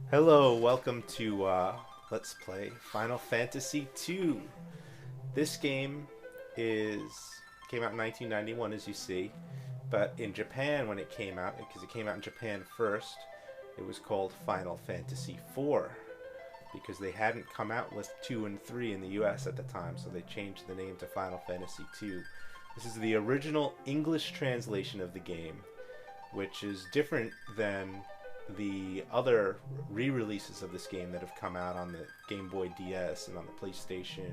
Hello, welcome to Let's Play Final Fantasy II. This game came out in 1991, as you see, but in Japan when it came out, because it came out in Japan first, it was called Final Fantasy IV, because they hadn't come out with 2 and 3 in the US at the time, so they changed the name to Final Fantasy II. This is the original English translation of the game, which is different than the other re-releases of this game that have come out on the Game Boy DS and on the PlayStation,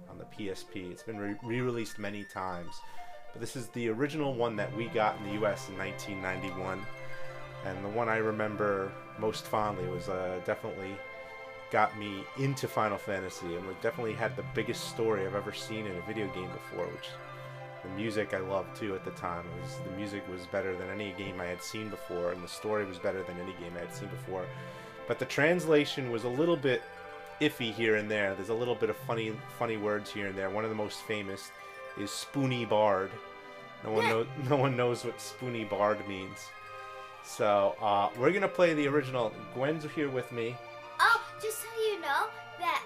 on the PSP. It's been re-released many times, but this is the original one that we got in the US in 1991, and the one I remember most fondly was definitely got me into Final Fantasy, and it definitely had the biggest story I've ever seen in a video game before, which the music I loved too at the time. The music was better than any game I had seen before, and the story was better than any game I had seen before. But the translation was a little bit iffy here and there. There's a little bit of funny words here and there. One of the most famous is Spoony Bard. No one knows what Spoony Bard means. So we're gonna play the original. Gwen's here with me. Oh, just so you know that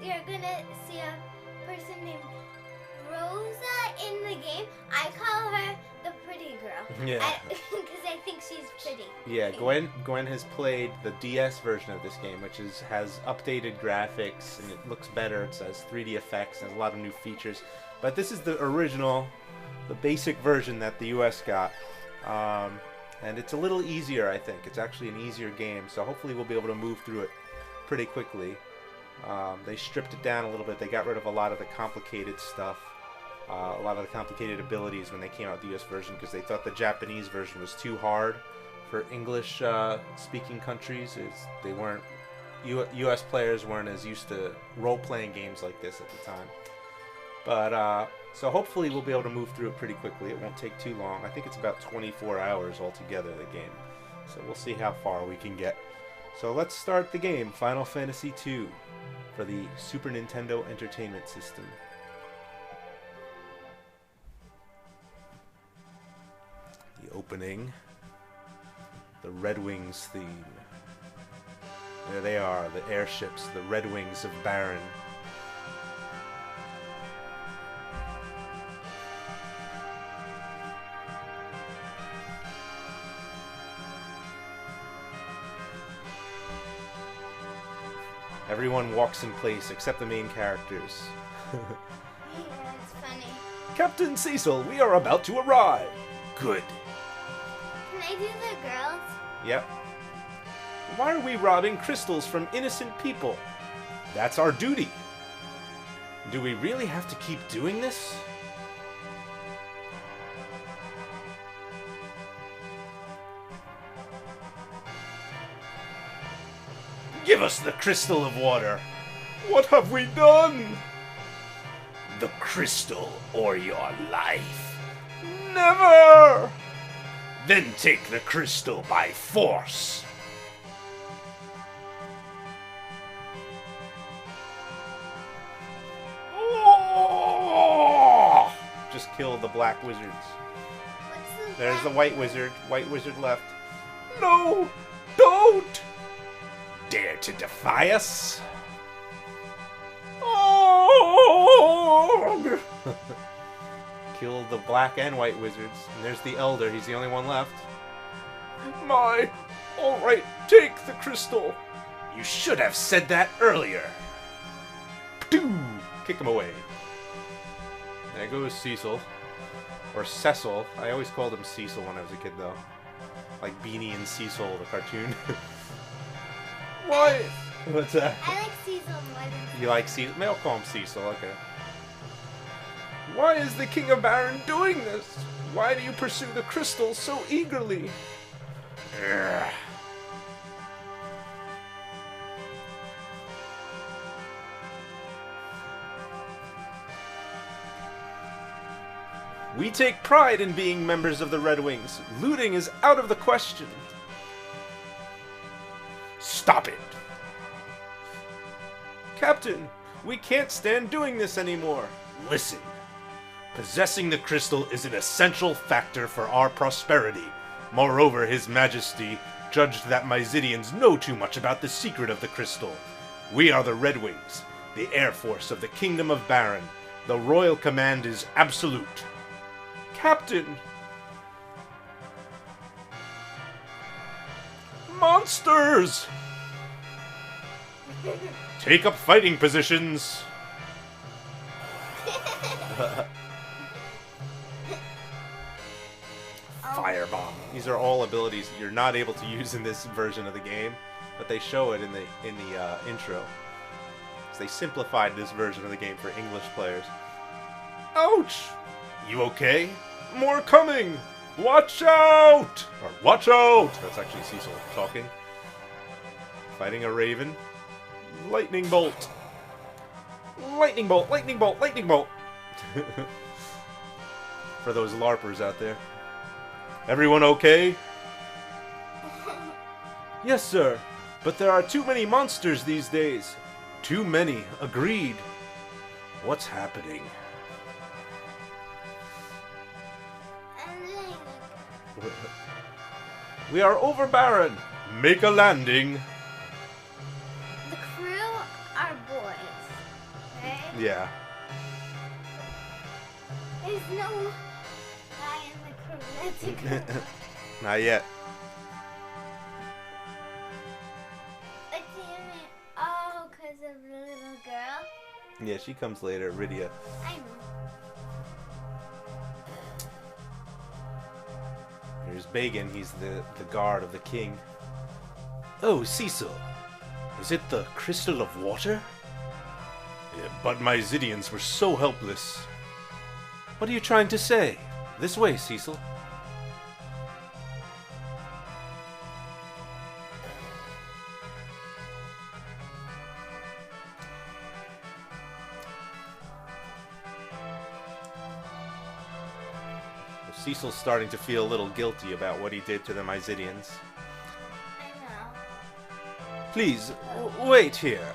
you're gonna see a person named Rosa in the game. I call her the pretty girl. Yeah. Because I think she's pretty. Yeah, Gwen has played the DS version of this game, which has updated graphics and it looks better. It has 3D effects and a lot of new features. But this is the original, the basic version that the US got. And it's a little easier, I think. It's actually an easier game, so hopefully we'll be able to move through it pretty quickly. They stripped it down a little bit. They got rid of a lot of the complicated stuff. A lot of the complicated abilities when they came out with the US version, because they thought the Japanese version was too hard for English speaking countries. They weren't US players weren't as used to role-playing games like this at the time. But so hopefully we'll be able to move through it pretty quickly. It won't take too long. I think it's about 24 hours altogether, the game. So we'll see how far we can get. So let's start the game, Final Fantasy II, for the Super Nintendo Entertainment System. The opening, the Red Wings theme. There they are, the airships, the Red Wings of Baron. Everyone walks in place except the main characters. Yeah, it's funny. Captain Cecil, we are about to arrive. Good. Can I do the girls? Yep. Why are we robbing crystals from innocent people? That's our duty. Do we really have to keep doing this? Give us the crystal of water. What have we done? The crystal or your life. Never! Then take the crystal by force. Oh! Just kill the black wizards. What's the There's the black- white wizard. White wizard left. No! Don't! Dare to defy us? Oh! Kill the black and white wizards. And there's the elder. He's the only one left. My! Alright, take the crystal. You should have said that earlier. Pdoo! Kick him away. There goes Cecil. Or Cecil. I always called him Cecil when I was a kid, though. Like Beanie and Cecil, the cartoon. Why? What's that? I like Cecil more than You like Cecil? I'll call him Cecil, okay. Why is the King of Baron doing this? Why do you pursue the crystal so eagerly? Ugh. We take pride in being members of the Red Wings. Looting is out of the question. Stop it! Captain, we can't stand doing this anymore. Listen. Possessing the crystal is an essential factor for our prosperity. Moreover, His Majesty judged that Mysidians know too much about the secret of the crystal. We are the Red Wings, the Air Force of the Kingdom of Baron. The royal command is absolute. Captain! Monsters! Take up fighting positions! Firebomb. These are all abilities that you're not able to use in this version of the game, but they show it in the intro. So they simplified this version of the game for English players. Ouch! You okay? More coming! Watch out! Or watch out! That's actually Cecil talking. Fighting a raven. Lightning bolt. Lightning bolt, lightning bolt, lightning bolt! For those LARPers out there. Everyone okay? Yes, sir. But there are too many monsters these days. Too many. Agreed. What's happening? We are over Baron. Make a landing. The crew are boys, right? Yeah. There's no guy in the crew. That's a girl. Not yet. What do you mean? Oh, because of the little girl? Yeah, she comes later, Rydia. I know. Here's Bagan, he's the guard of the king. Oh, Cecil. Is it the crystal of water? Yeah, but my Zydians were so helpless. What are you trying to say? This way, Cecil. Cecil's starting to feel a little guilty about what he did to the Mysidians. I know. Please, wait here.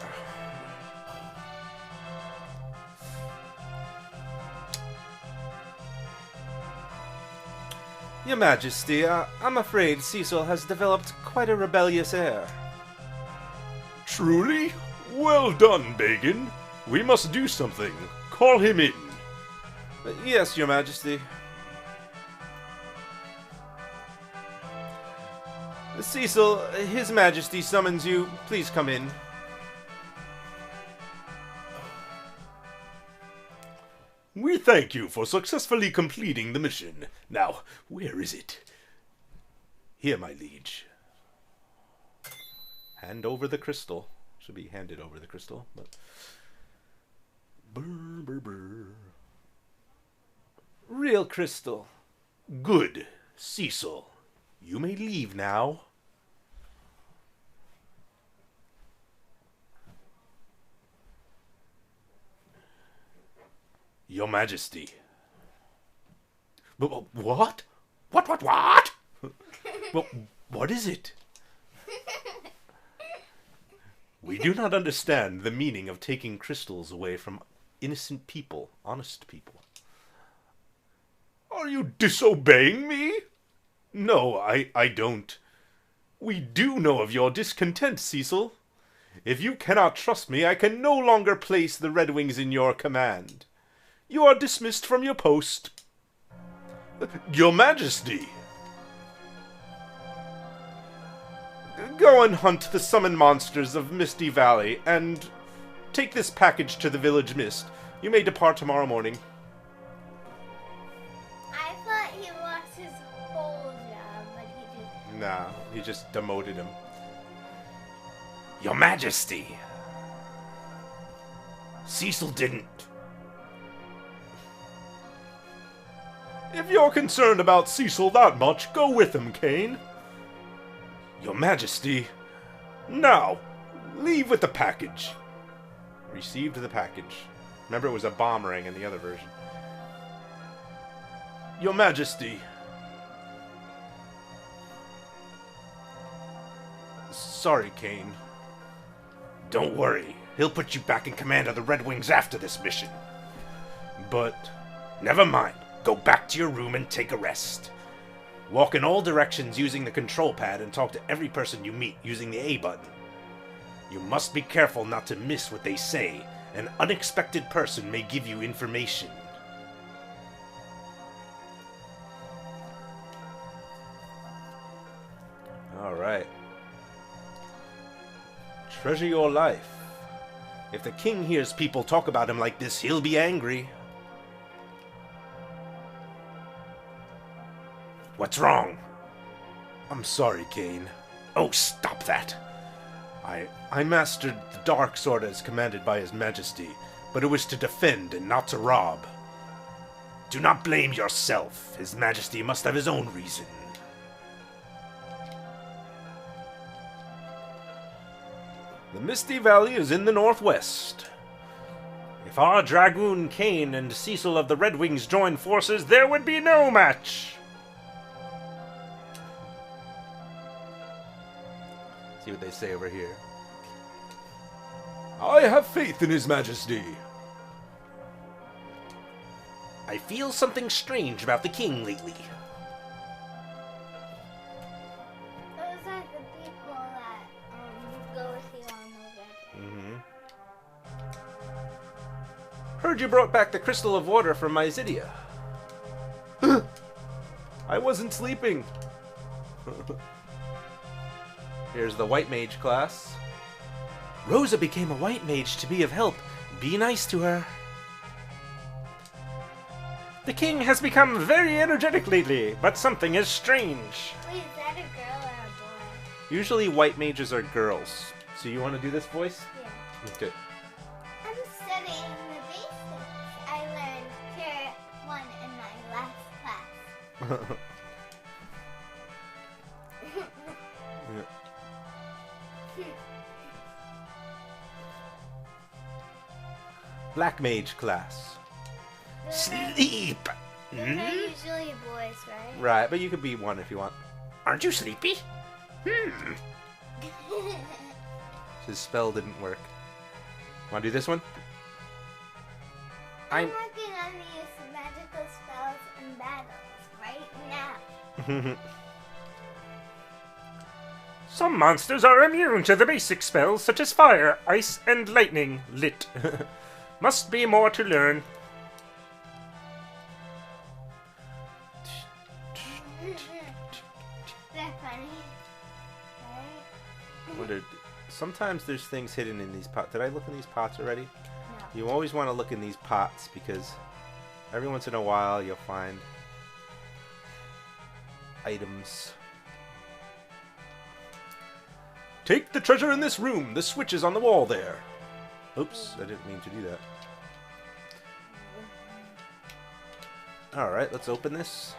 Your Majesty, I'm afraid Cecil has developed quite a rebellious air. Truly? Well done, Bagan. We must do something. Call him in. Yes, Your Majesty. Cecil, His Majesty summons you. Please come in. We thank you for successfully completing the mission. Now, where is it? Here, my liege. Hand over the crystal. Should be handed over the crystal, but... Brr, brr, brr. Real crystal. Good. Cecil, you may leave now. Your Majesty. What? What? Well, what is it? We do not understand the meaning of taking crystals away from innocent people, honest people. Are you disobeying me? No, I don't. We do know of your discontent, Cecil. If you cannot trust me, I can no longer place the Red Wings in your command. You are dismissed from your post. Your Majesty! Go and hunt the summoned monsters of Misty Valley, and take this package to the Village Mist. You may depart tomorrow morning. I thought he lost his whole job, but he just... Nah, he just demoted him. Your Majesty! Cecil didn't. If you're concerned about Cecil that much, go with him, Kane. Your Majesty. Now, leave with the package. Received the package. Remember, it was a bomb ring in the other version. Your Majesty. Sorry, Kane. Don't worry. He'll put you back in command of the Red Wings after this mission. But, never mind. Go back to your room and take a rest. Walk in all directions using the control pad and talk to every person you meet using the A button. You must be careful not to miss what they say. An unexpected person may give you information. Alright. Treasure your life. If the king hears people talk about him like this, he'll be angry. What's wrong? I'm sorry, Kane. Oh, stop that! I mastered the dark sword as commanded by His Majesty, but it was to defend and not to rob. Do not blame yourself. His Majesty must have his own reason. The Misty Valley is in the northwest. If our Dragoon Kane and Cecil of the Red Wings joined forces, there would be no match. See what they say over here. I have faith in His Majesty. I feel something strange about the king lately. Those are the people that go with you on the record. Heard you brought back the crystal of water from Myzidia. I wasn't sleeping. Here's the white mage class. Rosa became a white mage to be of help. Be nice to her. The king has become very energetic lately, but something is strange. Wait, is that a girl or a boy? Usually white mages are girls. So you want to do this voice? Yeah. Okay. I'm studying the basics I learned here one in my last class. Black mage class. Those are Sleep! usually boys, right? Right, but you could be one if you want. Aren't you sleepy? His spell didn't work. Want to do this one? I'm working on these magical spells and battles right now. Some monsters are immune to the basic spells such as fire, ice, and lightning. Lit. Must be more to learn. They're funny. Right? Sometimes there's things hidden in these pots. Did I look in these pots already? No. You always want to look in these pots because every once in a while you'll find items. Take the treasure in this room. The switch is on the wall there. Oops, I didn't mean to do that. Alright, let's open this.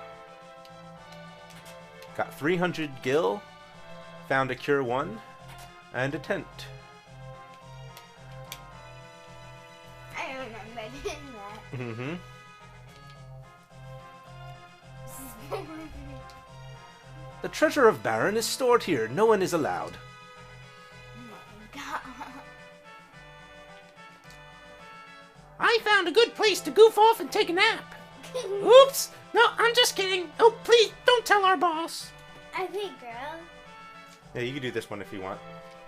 Got 300 gil. Found a cure 1. And a tent. I remember doing that. The treasure of Baron is stored here. No one is allowed. I found a good place to goof off and take a nap. Oops! No, I'm just kidding. Oh, please don't tell our boss. Okay, girl. Yeah, you can do this one if you want.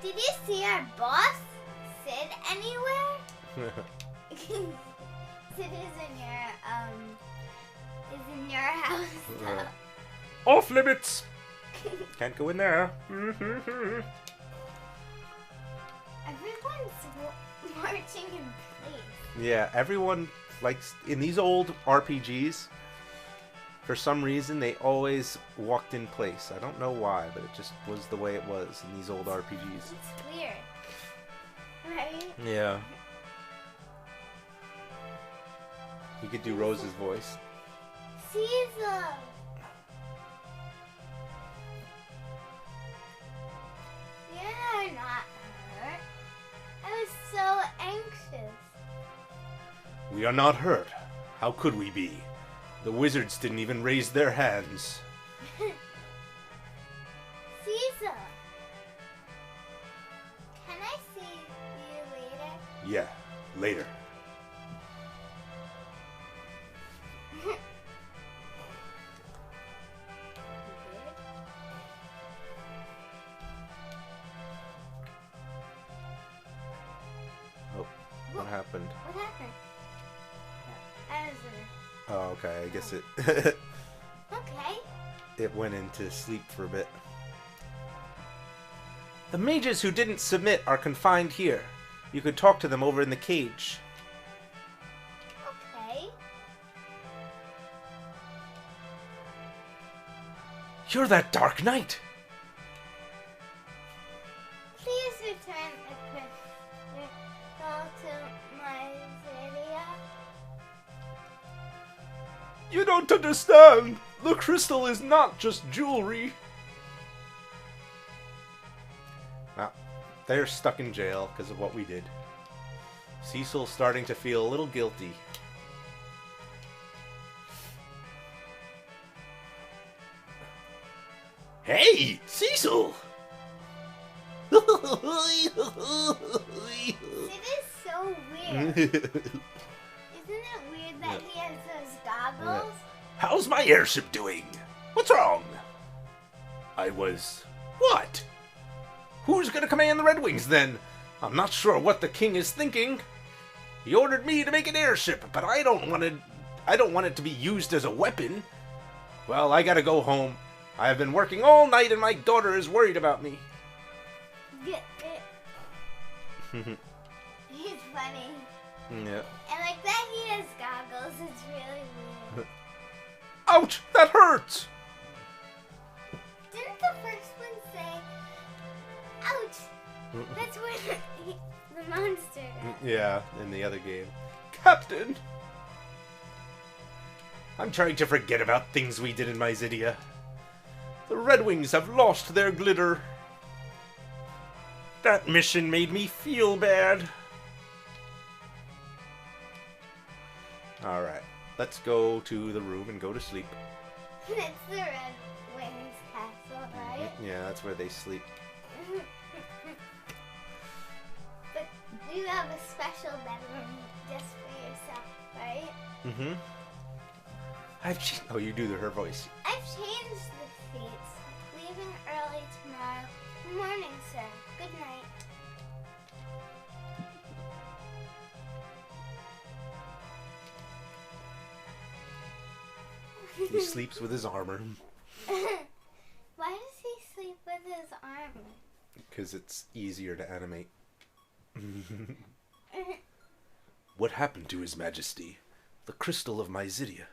Did you see our boss? Sid anywhere? Sid is in your house. Off limits. Can't go in there. Everyone's marching in place. Yeah, everyone likes in these old RPGs. For some reason, they always walked in place. I don't know why, but it just was the way it was in these old RPGs. It's weird, right? Yeah. You could do Rose's voice. Caesar. You're not hurt. I was so anxious. We are not hurt. How could we be? The wizards didn't even raise their hands. Caesar. Can I see you later? Yeah, later. What happened? What happened? I was Oh, okay. I guess it okay. it went into sleep for a bit. The mages who didn't submit are confined here. You could talk to them over in the cage. Okay. You're that Dark Knight. Please return the crystal to my area. You don't understand. The crystal is not just jewelry. Well, they're stuck in jail because of what we did. Cecil's starting to feel a little guilty. Hey, Cecil! It is so weird. Isn't it weird that he has those goggles? How's my airship doing? What's wrong? What? Who's gonna command the Red Wings then? I'm not sure what the king is thinking. He ordered me to make an airship, but I don't want it to be used as a weapon. Well, I gotta go home. I have been working all night and my daughter is worried about me. He's funny. Yeah. And like that he has goggles, it's really weird. Ouch! That hurts! Didn't the first one say, ouch? That's where the monster is. Yeah, in the other game. Captain! I'm trying to forget about things we did in Myzidia. The Red Wings have lost their glitter. That mission made me feel bad. Alright, let's go to the room and go to sleep. It's the Red Wings castle, right? Yeah, that's where they sleep. But you have a special bedroom just for yourself, right? Mm-hmm. Oh, you do her voice. I've changed the seats. Leaving early tomorrow. Good morning, sir. Good night. He sleeps with his armor. Why does he sleep with his armor? Because it's easier to animate. What happened to His Majesty? The crystal of Myzidia.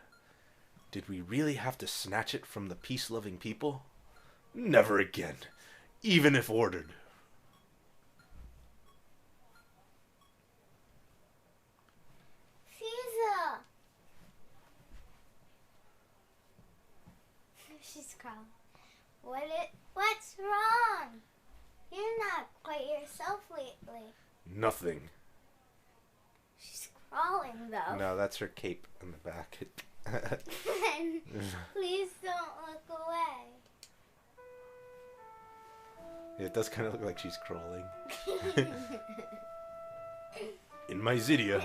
Did we really have to snatch it from the peace-loving people? Never again, even if ordered. Caesar! She's crawling. What's wrong? You're not quite yourself lately. Nothing. She's crawling, though. No, that's her cape on the back. And please don't look away. It does kind of look like she's crawling. In Myzidia,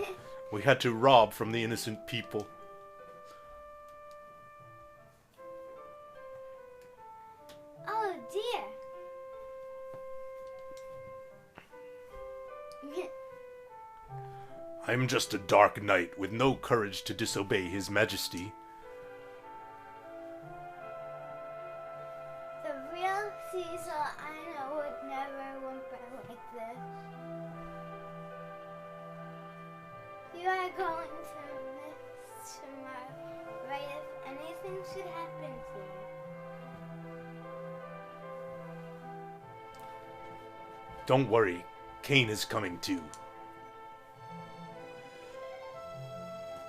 we had to rob from the innocent people. Oh dear. I'm just a dark knight with no courage to disobey His Majesty. The real Cecil I know would never whimper like this. You are going to miss tomorrow, right? If anything should happen to you. Don't worry, Kane is coming too.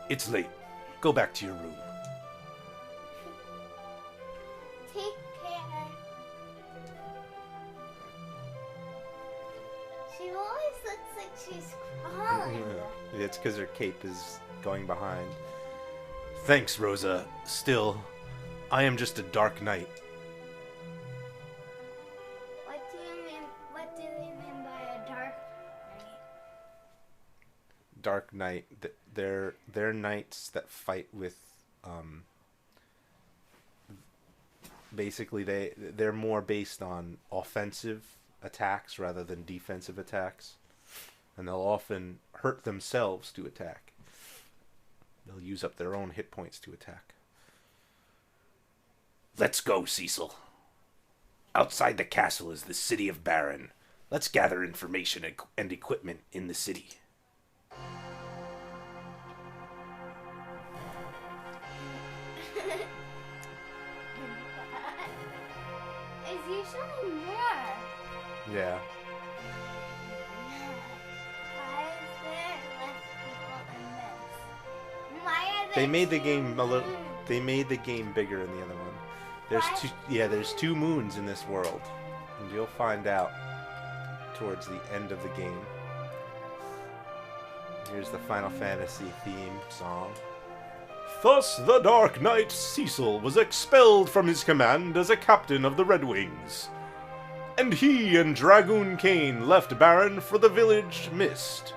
It's late. Go back to your room. Take care. She always looks like she's crawling. It's because her cape is going behind. Thanks, Rosa. Still, I am just a dark knight. What do you mean? What do they mean by a dark knight? Dark Knight. They're knights that fight with. Basically, they're more based on offensive attacks rather than defensive attacks. and they'll often hurt themselves to attack. They'll use up their own hit points to attack. Let's go, Cecil. Outside the castle is the city of Baron. Let's gather information and equipment in the city. It's usually more. Yeah. Why is there less people in this? Why are there They made the two game a little. moons? They made the game bigger in the other one. There's What? two. Yeah, there's 2 moons in this world, and you'll find out towards the end of the game. Here's the Final Fantasy theme song. Thus the Dark Knight Cecil was expelled from his command as a captain of the Red Wings. And he and Dragoon Kane left Baron for the village Mist,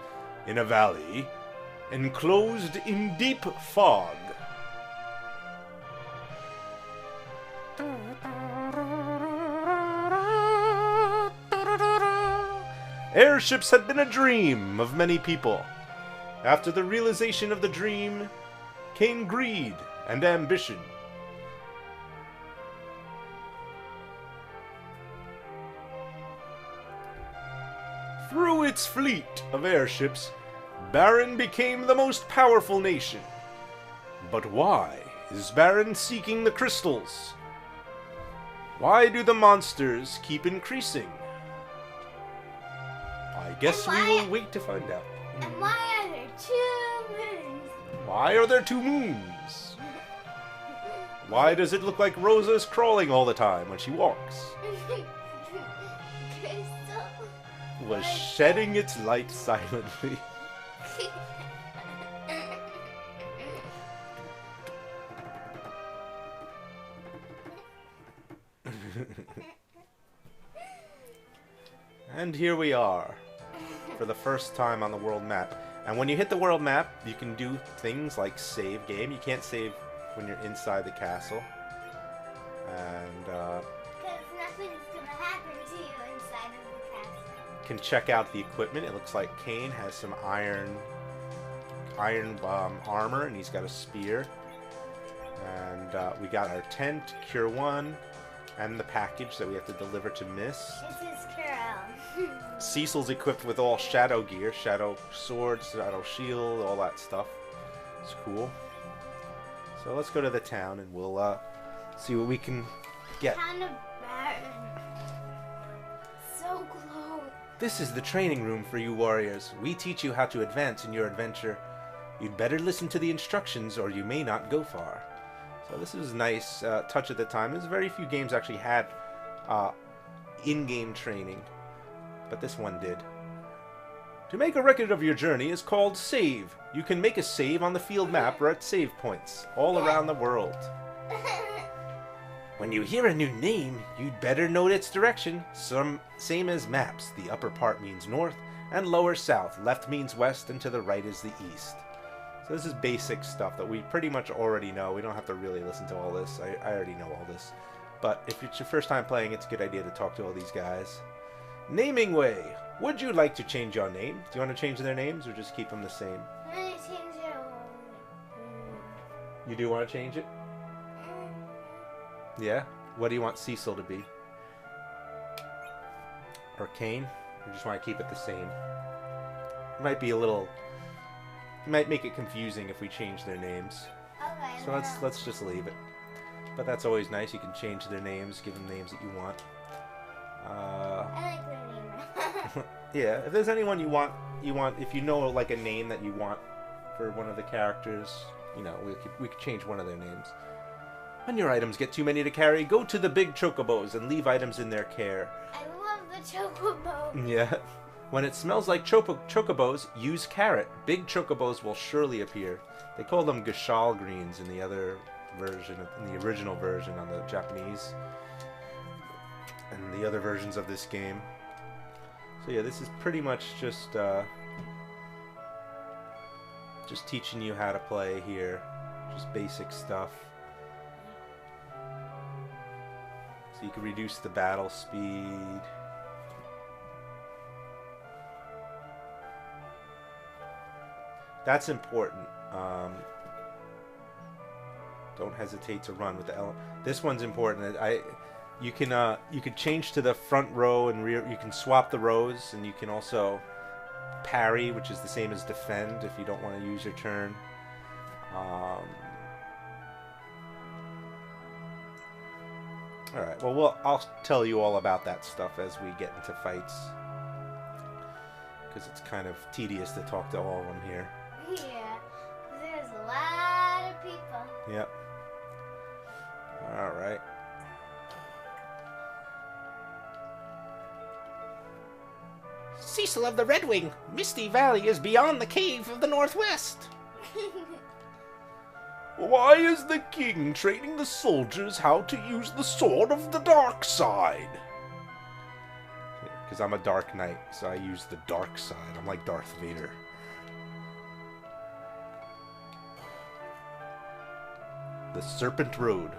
in a valley enclosed in deep fog. Airships had been a dream of many people. After the realization of the dream came greed and ambition. Through its fleet of airships, Baron became the most powerful nation. But why is Baron seeking the crystals? Why do the monsters keep increasing? I guess we will wait to find out. And why are there 2 moons? Why are there 2 moons? Why does it look like Rosa is crawling all the time when she walks? Crystal. Was shedding its light silently. And here we are, for the first time on the world map. And when you hit the world map, you can do things like save game. You can't save when you're inside the castle. And Because nothing's gonna happen to you inside of the castle. can check out the equipment. It looks like Kane has some iron armor, and he's got a spear. And we got our tent, Cure 1, and the package that we have to deliver to Miss. This is Carol. Cecil's equipped with all shadow gear, shadow sword, shadow shield, all that stuff. It's cool. So let's go to the town and we'll see what we can get. Town of Baron. So glowing. This is the training room for you warriors. We teach you how to advance in your adventure. You'd better listen to the instructions or you may not go far. So this is a nice touch at the time. There's very few games actually had in-game training, but this one did. To make a record of your journey is called save. You can make a save on the field map or at save points all around the world. When you hear a new name, you'd better note its direction. Same as maps. The upper part means north and lower south. Left means west and to the right is the east. So this is basic stuff that we pretty much already know. We don't have to really listen to all this. I already know all this. But if it's your first time playing, it's a good idea to talk to all these guys. Naming way. Would you like to change your name? Do you want to change their names or just keep them the same? I'm gonna change it. You do want to change it? Yeah? What do you want Cecil to be? Or Kane? Or just want to keep it the same? It might be a little... It might make it confusing if we change their names. Okay, So let's just leave it. But that's always nice. You can change their names, give them names that you want. I like the name. Yeah, if there's anyone you want, if you know like a name that you want for one of the characters, you know, we could change one of their names. When your items get too many to carry, go to the big chocobos and leave items in their care. I love the chocobo. Yeah. When it smells like chocobos, use carrot. Big chocobos will surely appear. They call them gashal greens in the other version, in the original version on the Japanese, and the other versions of this game. So yeah, this is pretty much just teaching you how to play here. Just basic stuff. So you can reduce the battle speed. That's important. Don't hesitate to run with the L. This one's important. You can change to the front row and rear. You can swap the rows, and you can also parry, which is the same as defend if you don't want to use your turn. All right. Well, I'll tell you all about that stuff as we get into fights, because it's kind of tedious to talk to all of them here. Yeah, there's a lot of people. Yep. All right. Cecil of the Red Wing, Misty Valley is beyond the cave of the Northwest. Why is the king training the soldiers how to use the sword of the dark side? Because I'm a dark knight, so I use the dark side. I'm like Darth Vader. The Serpent Road.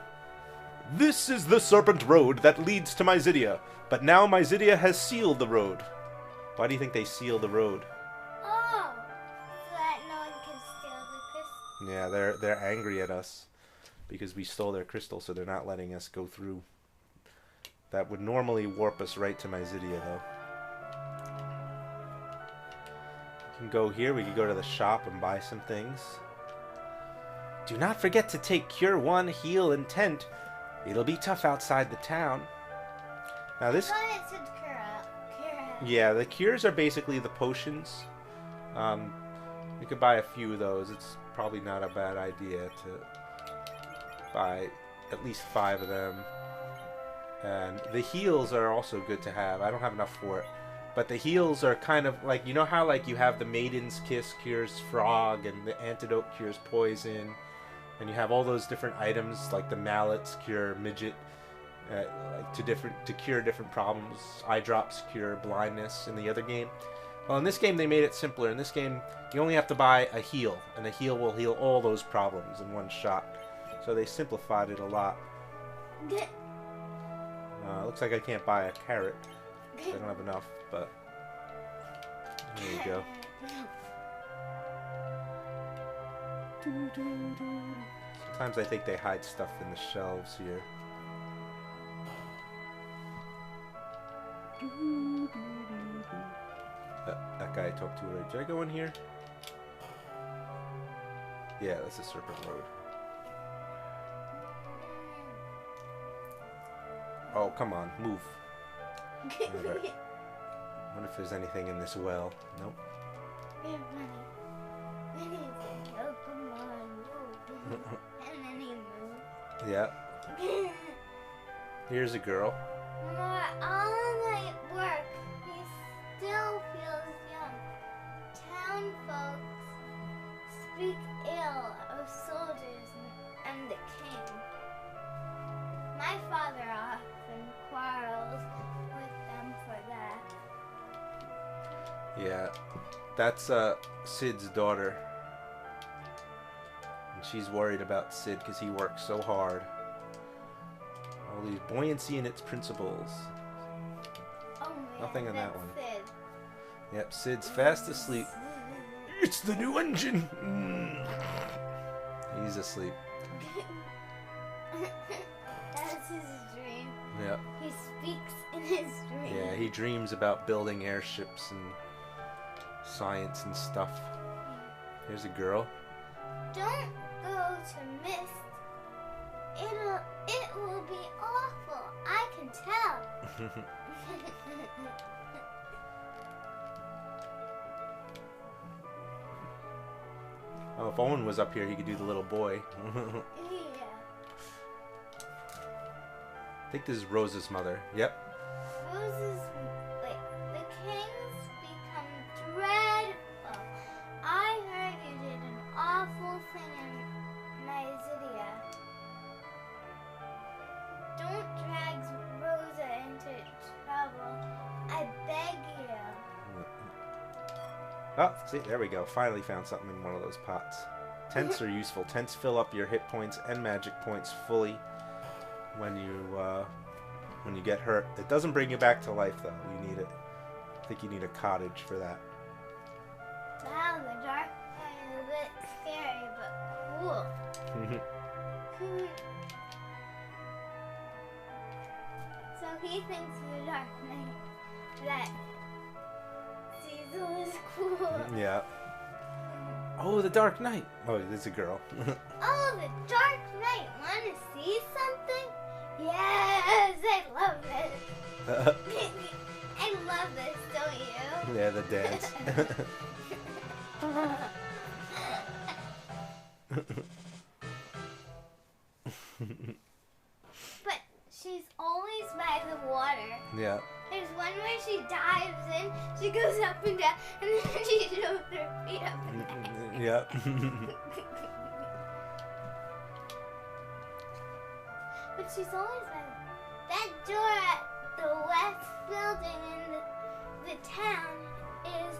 This is the Serpent Road that leads to Mysidia, but now Mysidia has sealed the road. Why do you think they seal the road? Oh, so that no one can steal the crystal. Yeah, they're angry at us because we stole their crystal, so they're not letting us go through. That would normally warp us right to Mysidia, though. We can go here. We can go to the shop and buy some things. Do not forget to take Cure 1, Heal, and Tent. It'll be tough outside the town. Now this... I thought it said Cura. Yeah, the cures are basically the potions. You could buy a few of those. It's probably not a bad idea to buy at least 5 of them. And the heals are also good to have. I don't have enough for it. But the heals are kind of like, you know how like you have the Maiden's Kiss cures frog and the antidote cures poison. And you have all those different items like the mallets cure midget. Like to cure different problems. Eye drops cure blindness in the other game. Well, in this game they made it simpler. In this game, you only have to buy a heal, and a heal will heal all those problems in one shot. So they simplified it a lot. Looks like I can't buy a carrot. I don't have enough, but there you go. Sometimes I think they hide stuff in the shelves here. That guy I talked to already. Did I go in here? Yeah, that's the Serpent Road. Oh, come on, move. Right. Wonder if there's anything in this well. Nope. We have money. Money is like, oh, come on, move. And then he moved. Yeah. Here's a girl. For all night work, he still feels young. Town folks speak ill of soldiers and the king. My father often quarrels with them for that. Yeah. That's Sid's daughter. And she's worried about Sid because he works so hard. All these buoyancy and its principles. Oh man, Nothing on that that's one. Sid. Yep, Sid's fast asleep. It's the new engine. He's asleep. That's his dream. Yep. He speaks in his dream. Yeah, he dreams about building airships and science and stuff. Here's a girl. Don't go to Mist. It will be awful. I can tell. Oh, if Owen was up here, he could do the little boy. Yeah. I think this is Rose's mother. Yep. Roses, wait, the kings become dreadful. I heard you did an awful thing in Mysidia. Don't drag Rosa into trouble. I beg you. Oh, see, there we go. Finally found something in one of those pots. Tents are useful. Tents fill up your hit points and magic points fully when you get hurt. It doesn't bring you back to life, though. You need it. I think you need a cottage for that. Wow, the dark side of scary, but cool. So he thinks the Dark Knight that Cecil is cool. Yeah. Oh, the Dark Knight. Oh, there's a girl. Oh, the Dark Knight. Want to see something? Yes, I love this. I love this, don't you? Yeah, the dance. But she's always by the water. Yeah. There's one where she dives in, she goes up and down, and then she shows her feet up and down. Yeah. But she's always by that door at the west building in the town is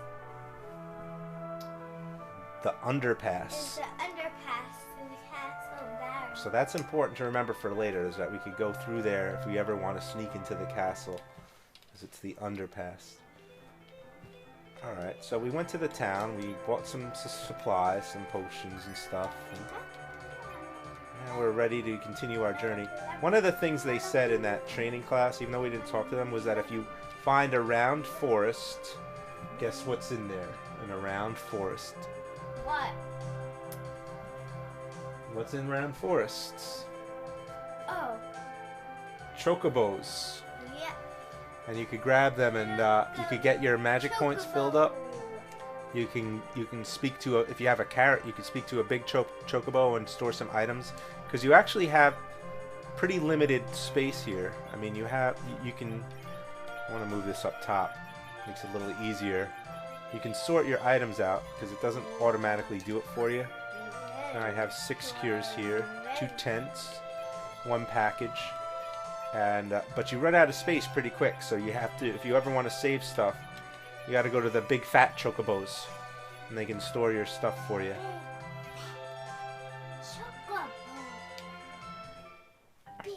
The underpass. the underpass to the Castle Barrow. So that's important to remember for later, is that we could go through there if we ever want to sneak into the castle. Because it's the underpass. Alright, so we went to the town, we bought some supplies, some potions and stuff. And now we're ready to continue our journey. One of the things they said in that training class, even though we didn't talk to them, was that if you find a round forest, guess what's in there? In a round forest. What? What's in round forests? Oh, Chocobos. yeah. And you could grab them and you could get your magic points filled up. You can speak to if you have a carrot, you can speak to a big chocobo and store some items, because you actually have pretty limited space here. I mean, you can. I want to move this up top. Makes it a little easier. You can sort your items out because it doesn't automatically do it for you. And I have 6 cures here, 2 tents, 1 package, and but you run out of space pretty quick. So you have to, if you ever want to save stuff, you got to go to the big fat chocobos, and they can store your stuff for you. Chocobo. Big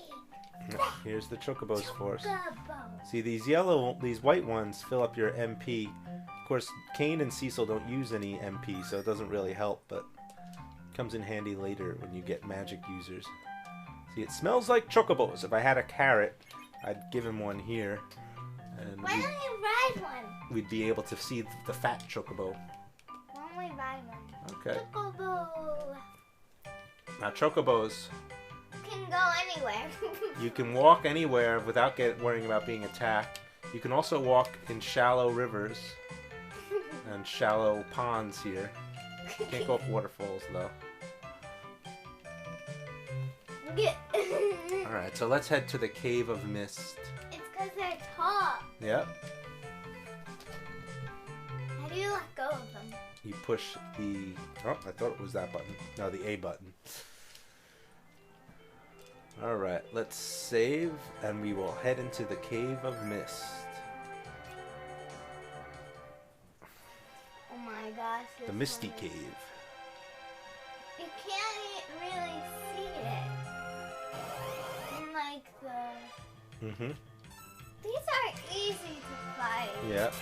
Here's the chocobos for us. chocobo. See, these white ones fill up your MP. Of course, Kane and Cecil don't use any MP, so it doesn't really help, but it comes in handy later when you get magic users. See, it smells like chocobos. If I had a carrot, I'd give him one here, and Why don't you ride one? we'd be able to see the fat chocobo. Why don't we ride one? Okay. Chocobo. Now, chocobos, Can go anywhere. you can walk anywhere without worrying about being attacked. You can also walk in shallow rivers and shallow ponds here. Can't go up waterfalls though. Get. Alright, so let's head to the Cave of Mist. It's because they're tall. Yep. How do you let go of them? You push the... Oh, I thought it was that button. No, the A button. Alright, let's save and we will head into the Cave of Mist. Oh my gosh. The this Misty one is- Cave. You can't really see it. And like Mm-hmm. these are easy to fight. Yep.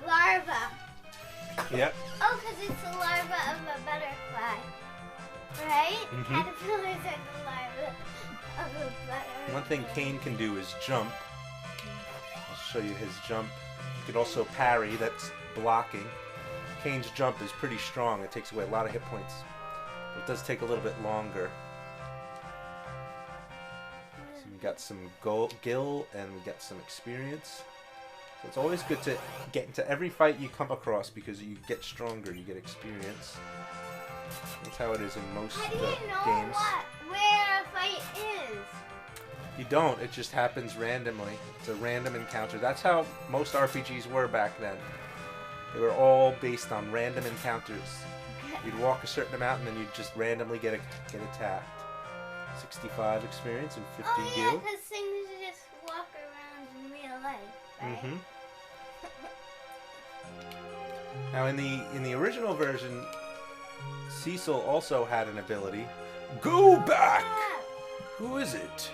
Larva. Yep. Oh, because it's the larva of a butterfly. Right? Mhm. Caterpillars are the larva of a butterfly. One thing Kane can do is jump. I'll show you his jump. You could also parry, that's blocking. Kane's jump is pretty strong. It takes away a lot of hit points. It does take a little bit longer. So we got some gil and we got some experience. So it's always good to get into every fight you come across because you get stronger, you get experience. That's how it is in most How do you know games. where a fight is? You don't, it just happens randomly. It's a random encounter. That's how most RPGs were back then. They were all based on random encounters. You'd walk a certain amount and then you'd just randomly get attacked. 65 experience and 50 Oh yeah, gil. because things just walk around in real life, right? Mm-hmm. Now in the original version, Cecil also had an ability. Go back! Ah, Who is it?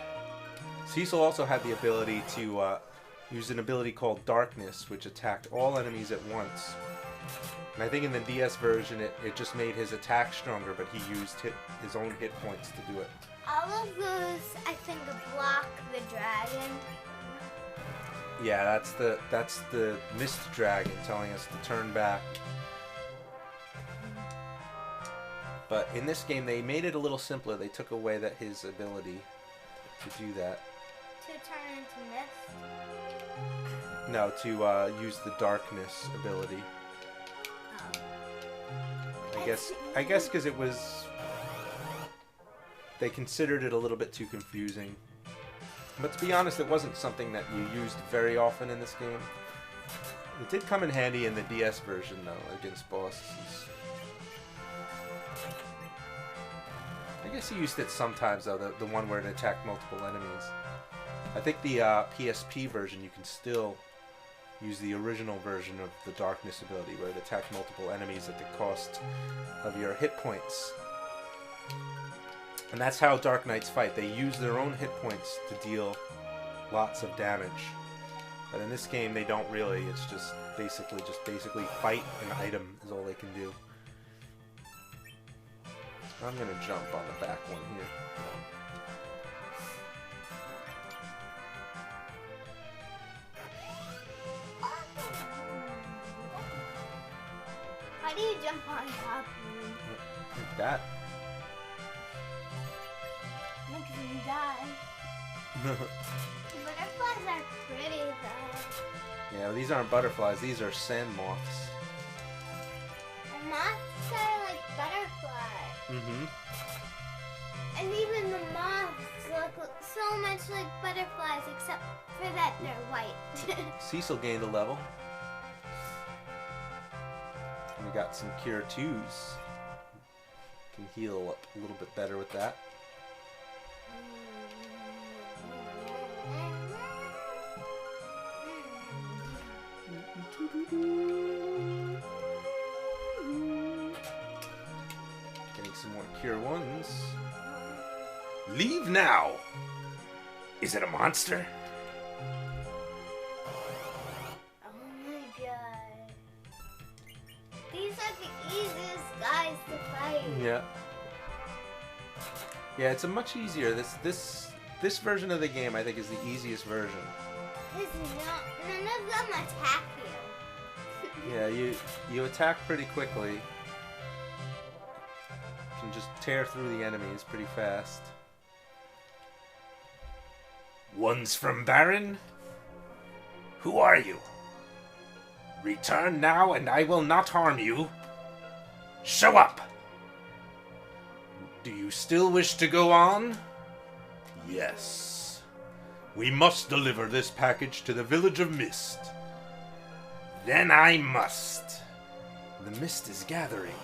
Cecil also had the ability to used an ability called Darkness, which attacked all enemies at once. And I think in the DS version, it just made his attack stronger, but he used his own hit points to do it. All of those, I think, block the dragon. Yeah, that's the Mist Dragon telling us to turn back. But in this game, they made it a little simpler. They took away his ability to do that. To turn into mist? No, to use the Darkness ability. I guess because it was... They considered it a little bit too confusing. But to be honest, it wasn't something that you used very often in this game. It did come in handy in the DS version, though, against bosses. I guess you used it sometimes, though, the one where it attacked multiple enemies. I think the PSP version, you can still use the original version of the Darkness ability, where it attacked multiple enemies at the cost of your hit points. And that's how Dark Knights fight. They use their own hit points to deal lots of damage. But in this game, they don't really. It's just basically fight and item is all they can do. I'm gonna jump on the back one here. How do you jump on top of me? Like that. Makes me die. Butterflies are pretty, though. Yeah, well, these aren't butterflies. These are sand moths. And moths are like butterflies. Mm-hmm. And even the moths look so much like butterflies, except for that they're white. Cecil gained a level. And we got some Cure 2s. Can heal up a little bit better with that. Getting some more Cure 1s. Leave now! Is it a monster? Oh my god. These are the easiest guys to fight. Yeah. Yeah, it's a much easier. This version of the game, I think, is the easiest version. Because none of them attack you. Yeah, you attack pretty quickly. You can just tear through the enemies pretty fast. Ones from Baron? Who are you? Return now and I will not harm you. Show up! Do you still wish to go on? Yes. We must deliver this package to the village of Mist. Then I must. The mist is gathering.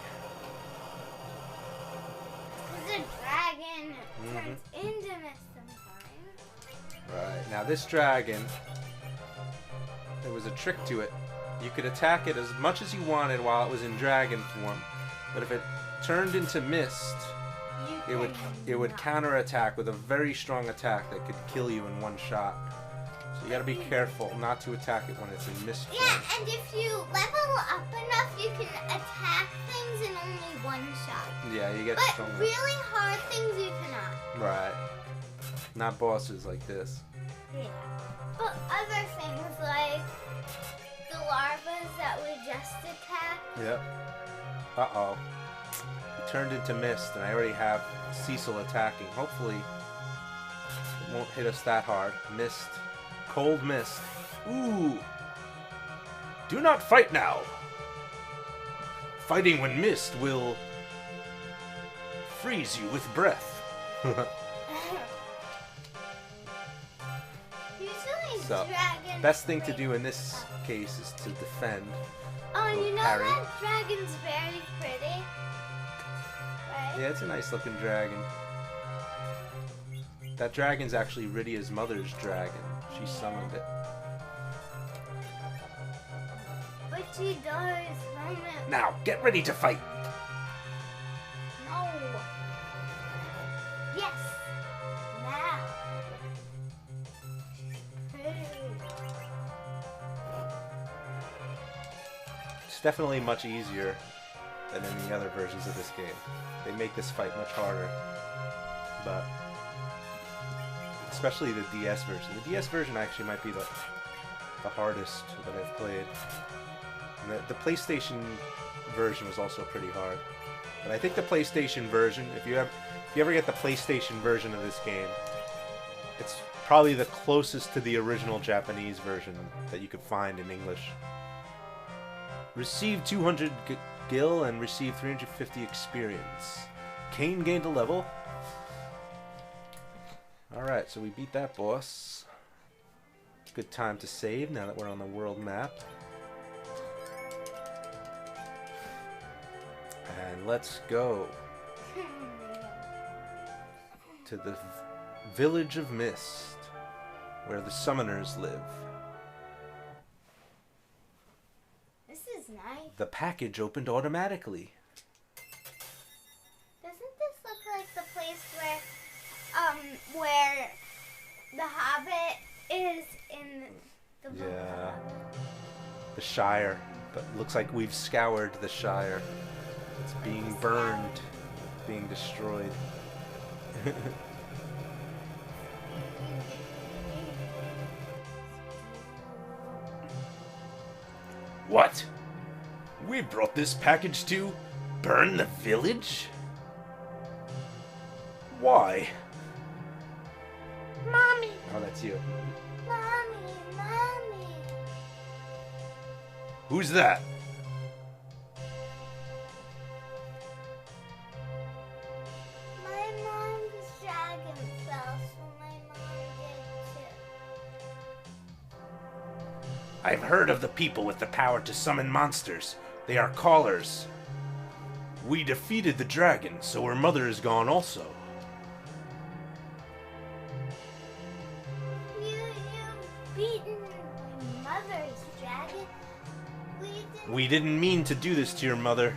Because a dragon turns into mist sometimes. Right. Now this dragon, there was a trick to it. You could attack it as much as you wanted while it was in dragon form, but if it turned into mist, it would counterattack with a very strong attack that could kill you in one shot. So you gotta be careful not to attack it when it's in mist form. Yeah, and if you level up enough, you can attack things in only one shot. Yeah, you get But stronger. really hard things you cannot. Right. Not bosses like this. Yeah. But other things like the larvas that we just attacked. Yep. Uh-oh. It turned into mist, and I already have Cecil attacking. Hopefully, it won't hit us that hard. Mist. Cold mist. Ooh. Do not fight now. Fighting when mist will freeze you with breath. Usually So, dragons. best thing to do in this case is to defend. Oh, and you know Harry. that dragon's very pretty, right? Yeah, it's a nice looking dragon. That dragon's actually Rydia's mother's dragon. She summoned it. But she does hum it. Now, get ready to fight. No. Yes. Now. Pretty. It's definitely much easier than any other versions of this game. They make this fight much harder, but especially the DS version. The DS version actually might be the hardest that I've played. And the PlayStation version was also pretty hard. But I think the PlayStation version, if you ever get the PlayStation version of this game, it's probably the closest to the original Japanese version that you could find in English. Receive 200 gil and receive 350 experience. Kane gained a level. Alright, so we beat that boss. Good time to save now that we're on the world map. And let's go to the Village of Mist, where the summoners live. This is nice. The package opened automatically. Doesn't this look like the place where the Hobbit is in the book? Yeah. The Shire. But looks like we've scoured the Shire. It's being burned, being destroyed. What? We brought this package to burn the village? Why? Mommy. Oh, that's you. Mommy, Mommy. Who's that? My mom's dragon fell, so my mom did too. I've heard of the people with the power to summon monsters. They are callers. We defeated the dragon, so her mother is gone also. You've beaten my mother's dragon. We didn't mean to do this to your mother.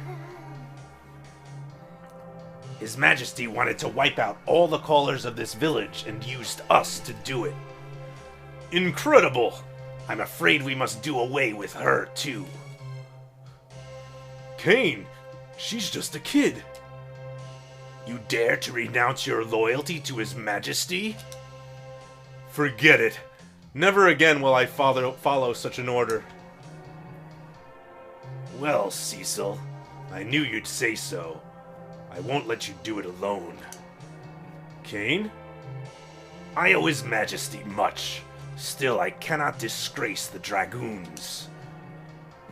His Majesty wanted to wipe out all the callers of this village and used us to do it. Incredible! I'm afraid we must do away with her, too. Kane, she's just a kid. You dare to renounce your loyalty to His Majesty? Forget it. Never again will I follow such an order. Well, Cecil, I knew you'd say so. I won't let you do it alone. Kane? I owe His Majesty much. Still, I cannot disgrace the dragoons.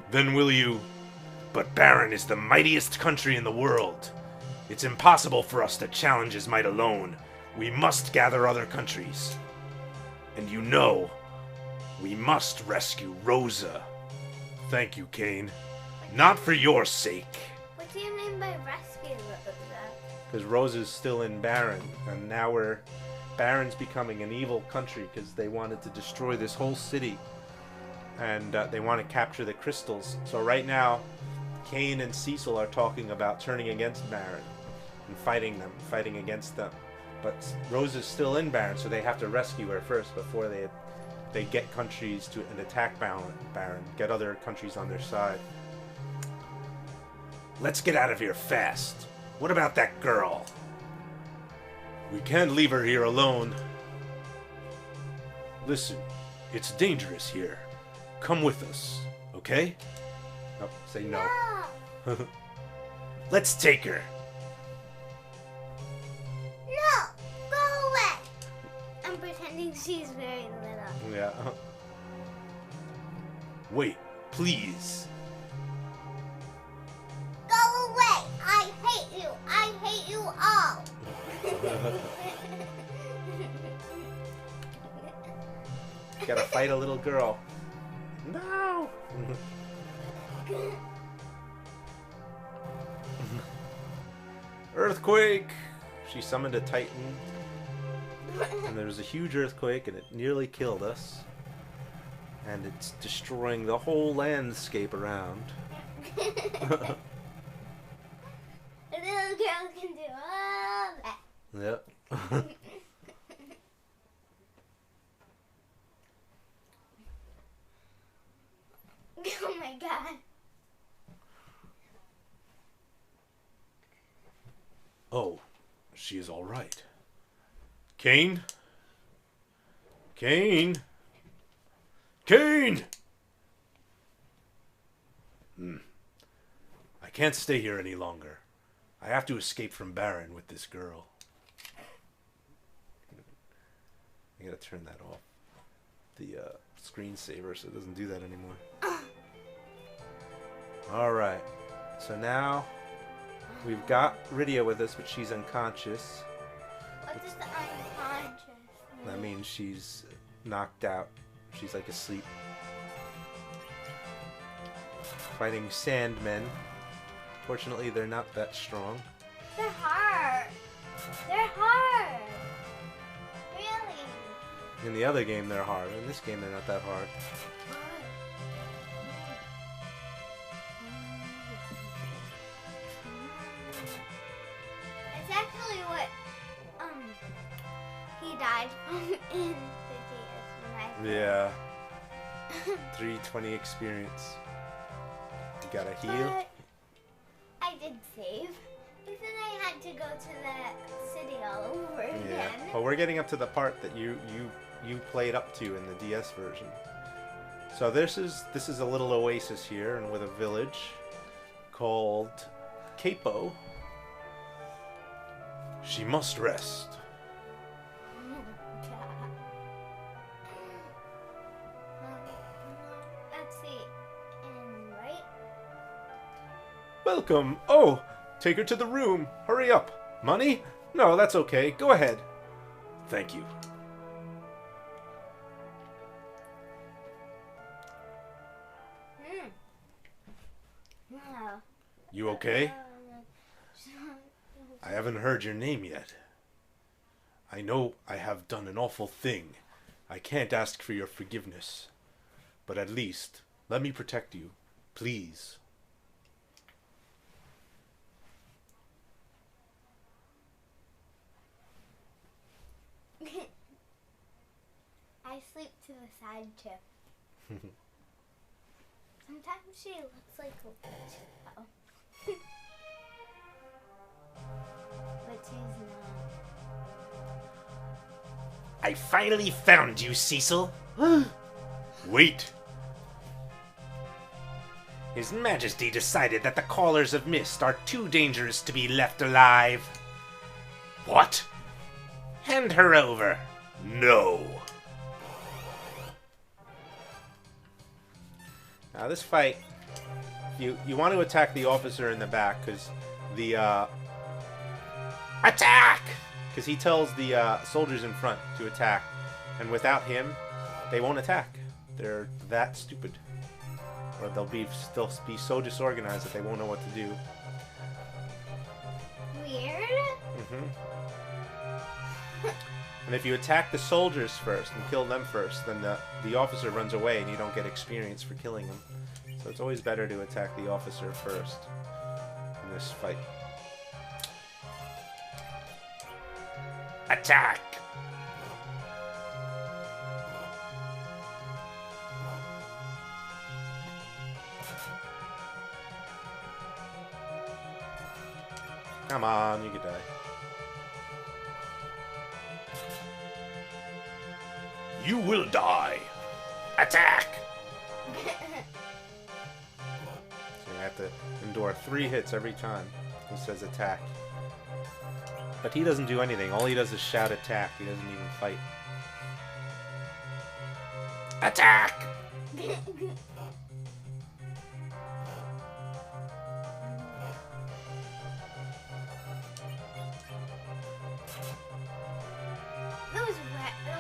Then will you? But Baron is the mightiest country in the world. It's impossible for us to challenge his might alone. We must gather other countries. And you know, we must rescue Rosa. Thank you, Kane. Not for your sake. What do you mean by rescue, Rosa? Because Rosa's still in Baron, and now Baron's becoming an evil country because they wanted to destroy this whole city. And they want to capture the crystals. So right now, Kane and Cecil are talking about turning against Baron and fighting against them. But Rosa's still in Baron, so they have to rescue her first before they get countries to attack Baron, get other countries on their side. Let's get out of here fast. What about that girl? We can't leave her here alone. Listen, it's dangerous here. Come with us, okay? Oh, say no. Let's take her. No! Go away! I'm pretending she's very little. Yeah. Wait, please. Go away! I hate you! I hate you all! Gotta fight a little girl. No! Earthquake! She summoned a titan. And there was a huge earthquake and it nearly killed us. And it's destroying the whole landscape around. The little girl can do all that. Yep. Oh my god. she is all right. Kane? Kane? Kane! I can't stay here any longer. I have to escape from Baron with this girl. I gotta turn that off. The screensaver so it doesn't do that anymore. Alright. So now we've got Rydia with us, but she's unconscious. What does the unconscious mean? That means she's knocked out. She's like asleep. Fighting Sandmen. Fortunately, they're not that strong. They're hard. They're hard. Really? In the other game, they're hard. In this game, they're not that hard. It's actually what he died in the DS when I Yeah. 320 experience. You gotta heal. But I did save. But then I had to go to the city all over Yeah. again. Well, we're getting up to the part that you played up to in the DS version. So this is a little oasis here, and with a village called Capo. She must rest. Let's see. And right? Welcome. Oh, take her to the room. Hurry up. Money? No, that's okay. Go ahead. Thank you. Wow. You okay? I haven't heard your name yet. I know I have done an awful thing. I can't ask for your forgiveness. But at least, let me protect you. Please. I sleep to the side too. Sometimes she looks like a witch, though. But she's not. I finally found you, Cecil. Wait. His Majesty decided that the Callers of Mist are too dangerous to be left alive. What? Hand her over. No. Now this fight, you want to attack the officer in the back because the Attack! because he tells the soldiers in front to attack, and without him, they won't attack. They're that stupid, or they'll be so disorganized that they won't know what to do. Weird? And if you attack the soldiers first and kill them first, then the officer runs away and you don't get experience for killing him. So it's always better to attack the officer first in this fight. Attack! Come on, you could die. You will die. Attack! So you have to endure 3 hits every time he says attack. But he doesn't do anything. All he does is shout attack. He doesn't even fight. Attack! The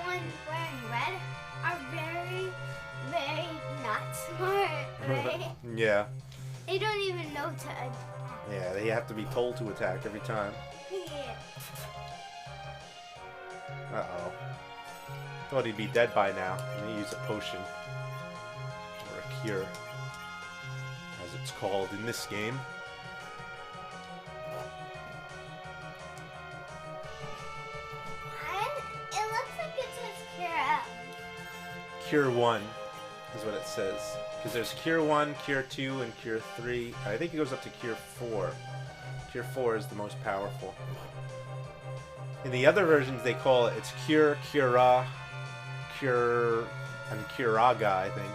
ones wearing red are very, very not smart, right? Yeah. They don't even know to attack. Yeah, they have to be told to attack every time. Yeah. Uh-oh. Thought he'd be dead by now. Let me use a potion. Or a cure. As it's called in this game. It looks like it says cure. Cure 1 is what it says. Because there's Cure 1, Cure 2, and Cure 3. I think it goes up to Cure 4. Cure 4 is the most powerful. In the other versions, they call it's Cure, Cura, Cure, and Curaga, I think.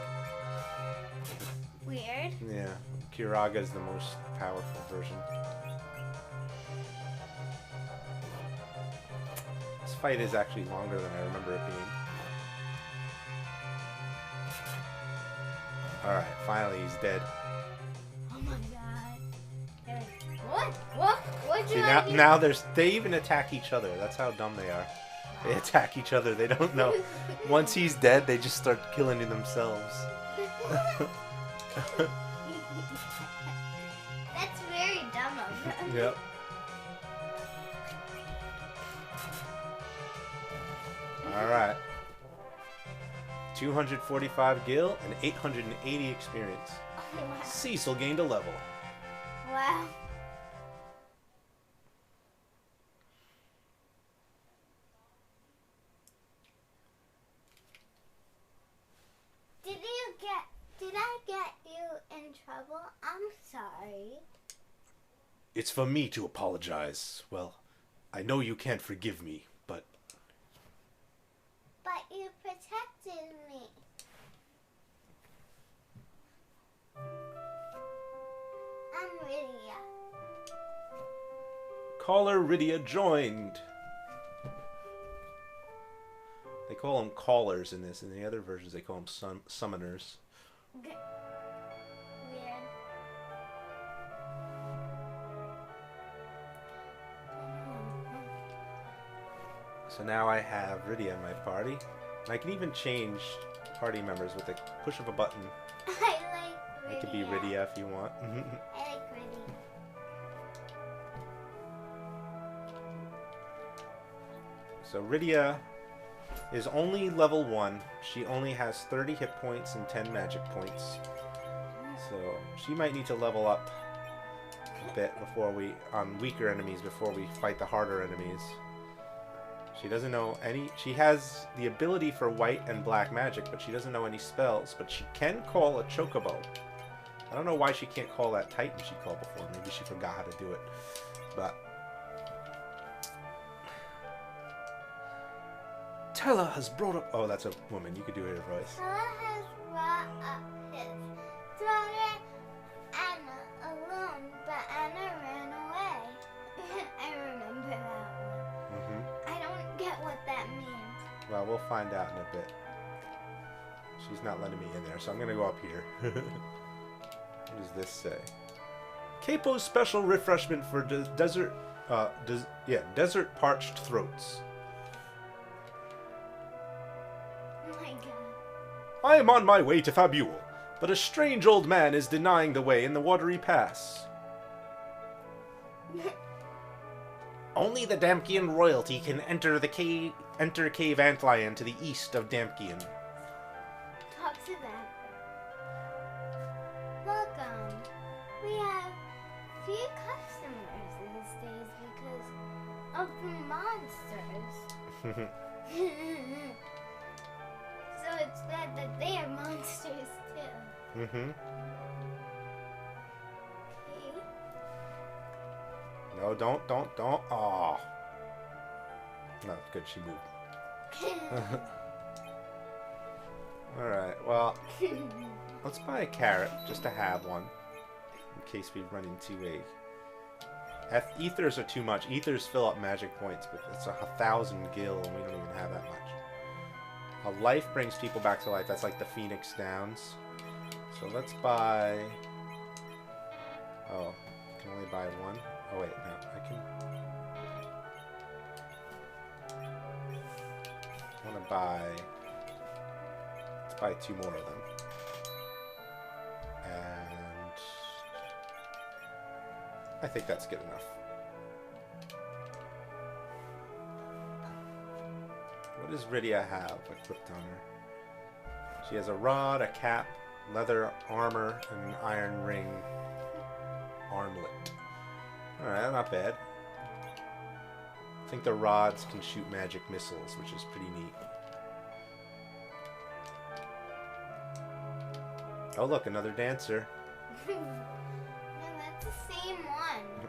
Weird. Yeah, Curaga is the most powerful version. This fight is actually longer than I remember it being. Alright, finally he's dead. Oh my god. What do See, I do? now they even attack each other. That's how dumb they are. They attack each other. They don't know. Once he's dead, they just start killing themselves. That's very dumb of them. Yep. Alright. 245 gil and 880 experience. Oh, wow. Cecil gained a level. Wow. Did I get you in trouble? I'm sorry. It's for me to apologize. Well, I know you can't forgive me, but But you protected me. I'm Lydia. Caller Rydia joined. They call them callers in this. In the other versions, they call them summoners. Weird. So now I have Rydia in my party. And I can even change party members with the push of a button. I like Lydia. It could be Rydia if you want. I like Lydia. So Rydia is only level 1. She only has 30 hit points and 10 magic points. So she might need to level up a bit on weaker enemies before we fight the harder enemies. She doesn't know any. She has the ability for white and black magic, but she doesn't know any spells. But she can call a chocobo. I don't know why she can't call that Titan she called before. Maybe she forgot how to do it. But Tella has brought up. Oh, that's a woman. You could do her voice. Tella has brought up his daughter Anna alone, but Anna ran away. I remember that one. I don't get what that means. Well, we'll find out in a bit. She's not letting me in there, so I'm gonna go up here. What does this say? Capo's special refreshment for desert parched throats. Oh my god. I am on my way to Fabule, but a strange old man is denying the way in the watery pass. Only the Damkian royalty can enter Cave Antlion to the east of Damkian. Talk to them. Welcome. We have few customers these days because of the monsters. So it's bad that they are monsters too. Okay. No, don't. Aw. No, good, she moved. Alright, well, let's buy a carrot, just to have one, in case we run into a... Ethers are too much. Ethers fill up magic points, but it's 1,000 gil, and we don't even have that much. A life brings people back to life. That's like the Phoenix Downs. So let's buy... Oh, I can only buy one? Oh wait, no, I can... I want to buy... Let's buy 2 more of them. And... I think that's good enough. What does Rydia have equipped on her? She has a rod, a cap, leather armor, and an iron ring armlet. Alright, not bad. I think the rods can shoot magic missiles, which is pretty neat. Oh look, another dancer. No, that's the same one.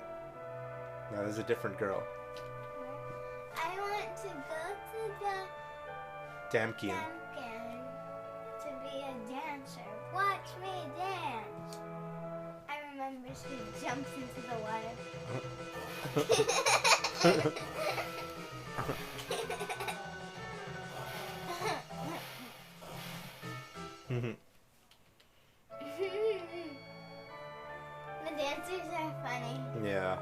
No, this is a different girl. I Damkian. Damkin to be a dancer. Watch me dance. I remember she jumps into the water. The dancers are funny. Yeah.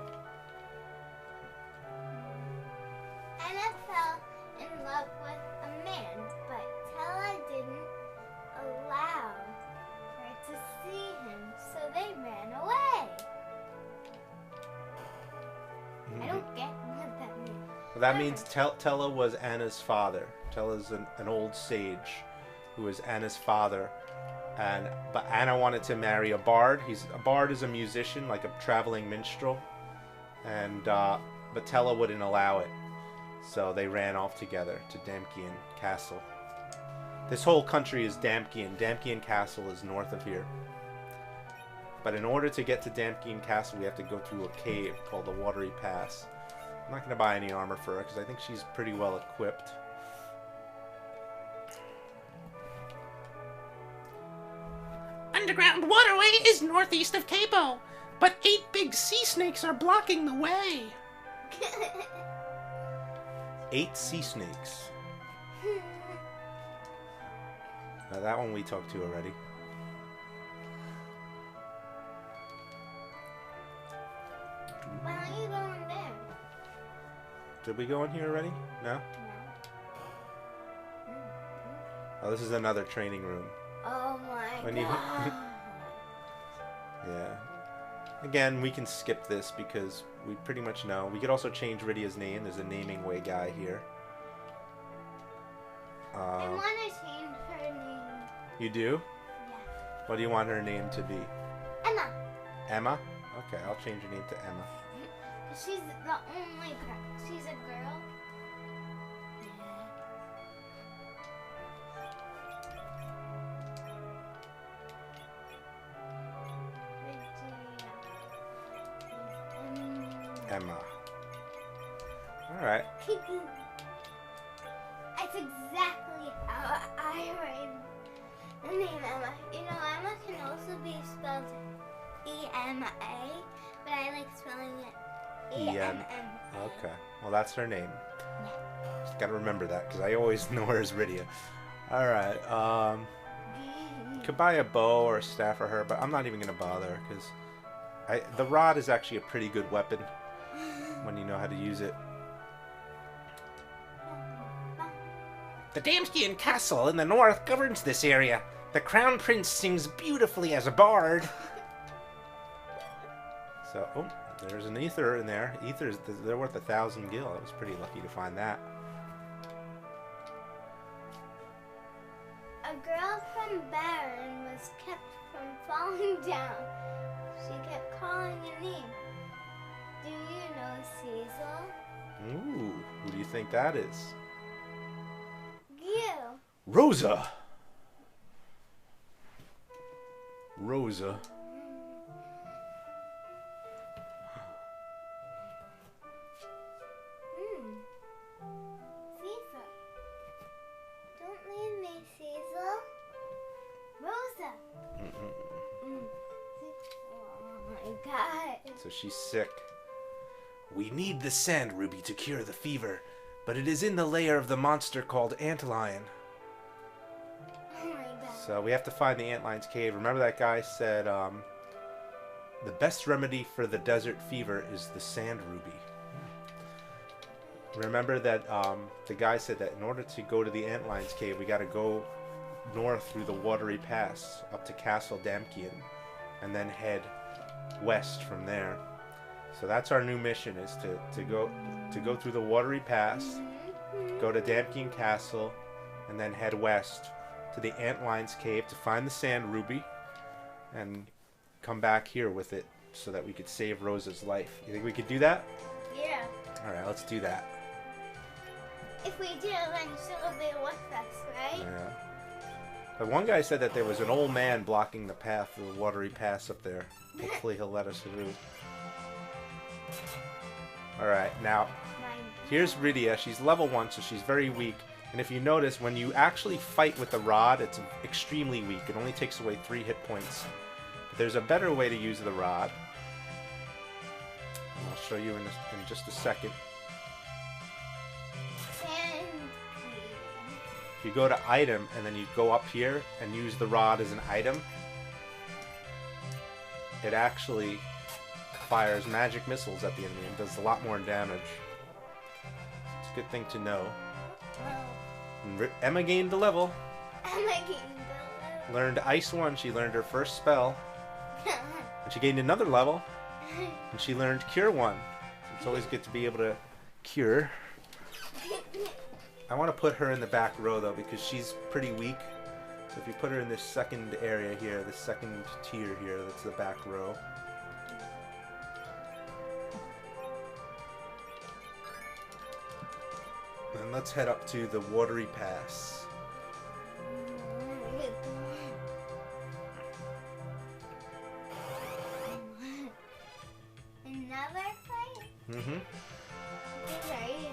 Anna fell in love with a man, but Tella didn't allow her to see him, so they ran away. I don't get what that means. That means Tella was Anna's father. Tella's an old sage who was Anna's father. But Anna wanted to marry a bard. A bard is a musician, like a traveling minstrel. But Tella wouldn't allow it. So they ran off together to Damkian Castle. This whole country is Damkian. Damkian Castle is north of here. But in order to get to Damkian Castle, we have to go through a cave called the Watery Pass. I'm not going to buy any armor for her because I think she's pretty well equipped. Underground waterway is northeast of Capo, but 8 big sea snakes are blocking the way. 8 sea snakes. Now that one we talked to already. Why are you going there? Did we go in here already? No? Oh, this is another training room. Oh my When you- god. Yeah. Again, we can skip this because we pretty much know. We could also change Rydia's name. There's a naming way guy here. I want to change her name. You do? Yeah. What do you want her name to be? Emma. Emma? Okay, I'll change her name to Emma. She's the only girl. She's a girl. Emma. Alright. That's exactly how I write the name Emma. You know, Emma can also be spelled E-M-A, but I like spelling it E-M-M. Okay. Well, that's her name. Just gotta remember that because I always know her as Rydia. Alright. Could buy a bow or a staff for her, but I'm not even gonna bother because the rod is actually a pretty good weapon when you know how to use it. The Damskian Castle in the north governs this area. The Crown Prince sings beautifully as a bard. So, oh, there's an ether in there. Ethers, they're worth 1,000 gil. I was pretty lucky to find that. A girl from Baron was kept from falling down. She kept calling your name. Do you know Cecil? Ooh, who do you think that is? You. Rosa! Rosa. Cecil. Don't leave me, Cecil. Rosa. Oh my god. So she's sick. We need the sand ruby to cure the fever, but it is in the lair of the monster called Antlion. Oh my god. So we have to find the Antlion's cave. Remember that guy said the best remedy for the desert fever is the sand ruby. Remember that the guy said that in order to go to the Antlion's cave, we got to go north through the Watery Pass up to Castle Damkian, and then head west from there. So that's our new mission: is to go through the Watery Pass, go to Damkian Castle, and then head west to the Antlion's cave to find the sand ruby, and come back here with it so that we could save Rosa's life. You think we could do that? Yeah. All right, let's do that. If we do, then she'll be with us, right? Yeah. But one guy said that there was an old man blocking the path to the Watery Pass up there. Hopefully he'll let us through. Alright, now, My here's Rydia. She's level 1, so she's very weak. And if you notice, when you actually fight with the rod, it's extremely weak. It only takes away 3 hit points. But there's a better way to use the rod. And I'll show you in just a second. If you go to item and then you go up here and use the rod as an item, it actually fires magic missiles at the enemy and does a lot more damage. It's a good thing to know. And Emma gained the level. Emma gained the level. Learned Ice 1. She learned her first spell. And she gained another level. And she learned Cure 1. So it's always good to be able to cure. I want to put her in the back row though because she's pretty weak. So if you put her in this second area here, this second tier here, that's the back row. And let's head up to the Watery Pass. Another fight? Mm-hmm. These are easy.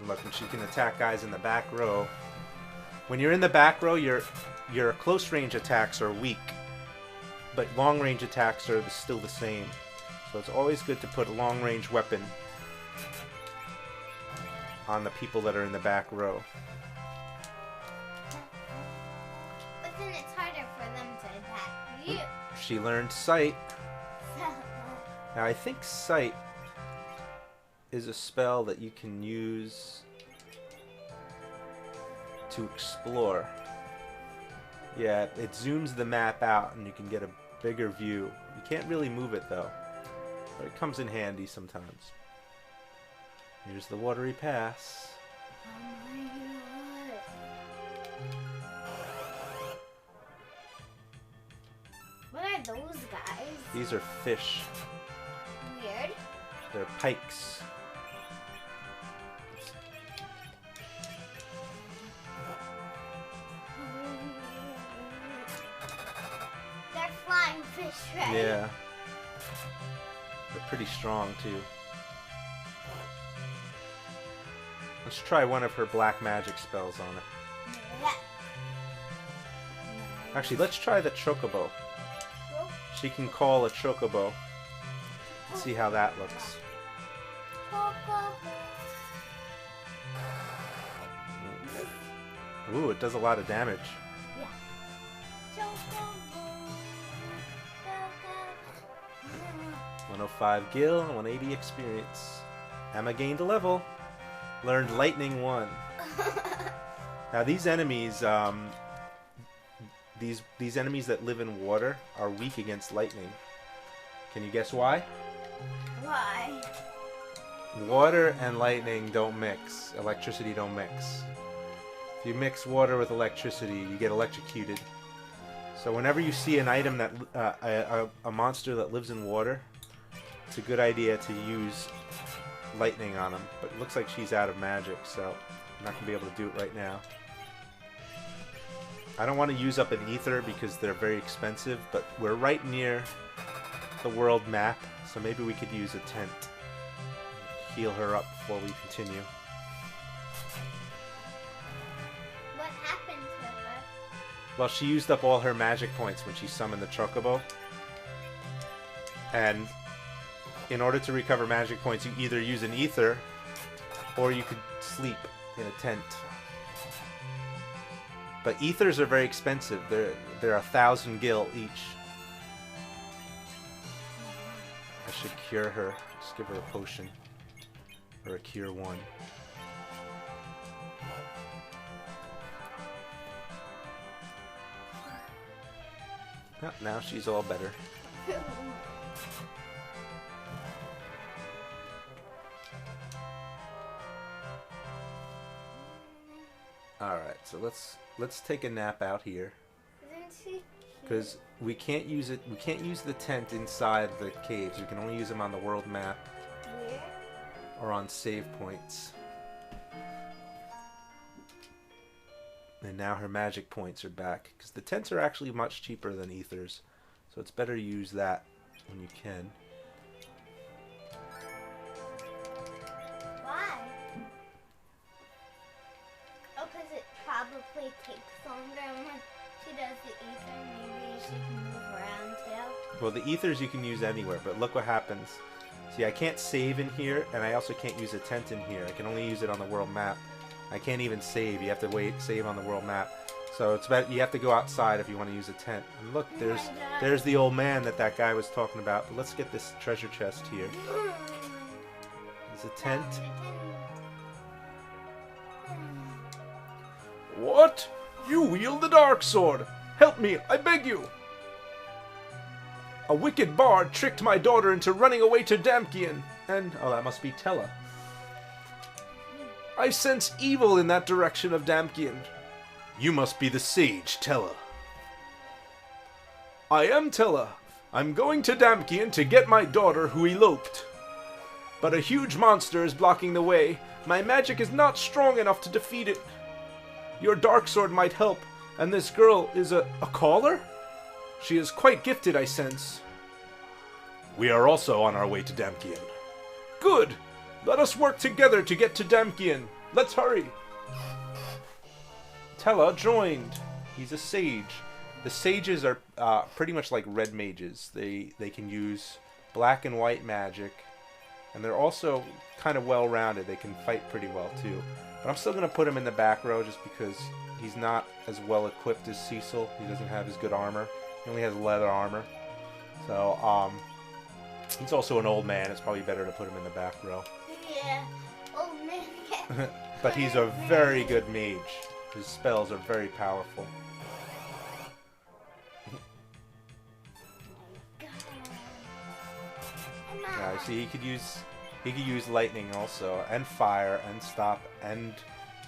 Look, and she can attack guys in the back row. When you're in the back row, your close range attacks are weak, but long range attacks are still the same. So it's always good to put a long range weapon on the people that are in the back row. But then it's harder for them to attack you. She learned Sight. Now I think Sight is a spell that you can use to explore. Yeah, it zooms the map out and you can get a bigger view. You can't really move it though, but it comes in handy sometimes. Here's the Watery Pass. Oh my god. What are those guys? These are fish. Weird. They're pikes. They're flying fish, right? Yeah. They're pretty strong too. Let's try one of her black magic spells on it. Yeah. Actually, let's try the Chocobo. She can call a Chocobo. Let's see how that looks. Ooh, it does a lot of damage. 105 gil, 180 experience. Emma gained a level. Learned Lightning 1. Now these enemies, these enemies that live in water are weak against lightning. Can you guess why? Why? Water and lightning don't mix. Electricity don't mix. If you mix water with electricity, you get electrocuted. So whenever you see an item that a monster that lives in water, it's a good idea to use lightning on them. But it looks like she's out of magic, so I'm not gonna be able to do it right now. I don't want to use up an ether because they're very expensive, but we're right near the world map, so maybe we could use a tent. Heal her up before we continue. What happened to her? Well, she used up all her magic points when she summoned the Chocobo. And in order to recover magic points, you either use an ether or you could sleep in a tent. But ethers are very expensive. They're 1,000 gil each. I should cure her. Just give her a potion. Or a cure 1. Oh, now she's all better. Alright, so let's take a nap out here. Isn't she Because we can't use it. We can't use the tent inside the caves. We can only use them on the world map weird? or on save points. And now her magic points are back. Because the tents are actually much cheaper than ethers. So it's better to use that when you can. probably takes longer. And when she does the ether, maybe she can move around too. Well, the ethers you can use anywhere, but look what happens. See, I can't save in here, and I also can't use a tent in here. I can only use it on the world map. I can't even save. You have to save on the world map. So it's about, you have to go outside if you want to use a tent. And look, there's the old man that guy was talking about. But let's get this treasure chest here. There's a tent. What? You wield the dark sword. Help me, I beg you. A wicked bard tricked my daughter into running away to Damkian, and Oh, that must be Tella. I sense evil in that direction of Damkian. You must be the sage, Tella. I am Tella. I'm going to Damkian to get my daughter who eloped. But a huge monster is blocking the way. My magic is not strong enough to defeat it. Your dark sword might help, and this girl is a caller? She is quite gifted, I sense. We are also on our way to Damkian. Good! Let us work together to get to Damkian. Let's hurry! Tella joined. He's a sage. The sages are pretty much like red mages. They can use black and white magic, and they're also kind of well-rounded. They can fight pretty well too. But I'm still going to put him in the back row just because he's not as well equipped as Cecil. He doesn't have as good armor. He only has leather armor. So, he's also an old man. It's probably better to put him in the back row. Yeah, old man. But he's a very good mage. His spells are very powerful. Yeah, see, he could use lightning also, and fire, and stop, and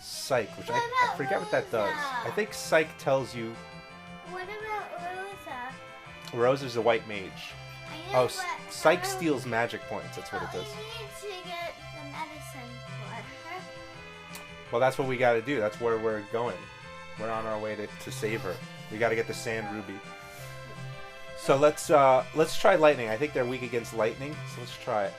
psych, which I forget what that does. I think psych tells you. What about Rosa? Rosa's a white mage. Oh, psych steals magic points. That's what it does. We need to get the medicine for her. Well, that's what we got to do. That's where we're going. We're on our way to save her. We got to get the sand ruby. So let's try lightning. I think they're weak against lightning, so let's try it.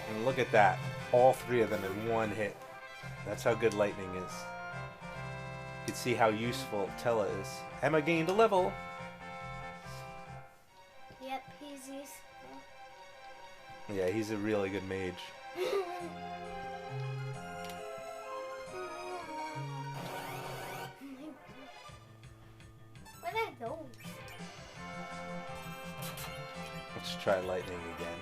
And look at that. All three of them in one hit. That's how good lightning is. You can see how useful Tella is. Emma gained a level. Yep, he's useful. Yeah, he's a really good mage. What are those? Let's try lightning again.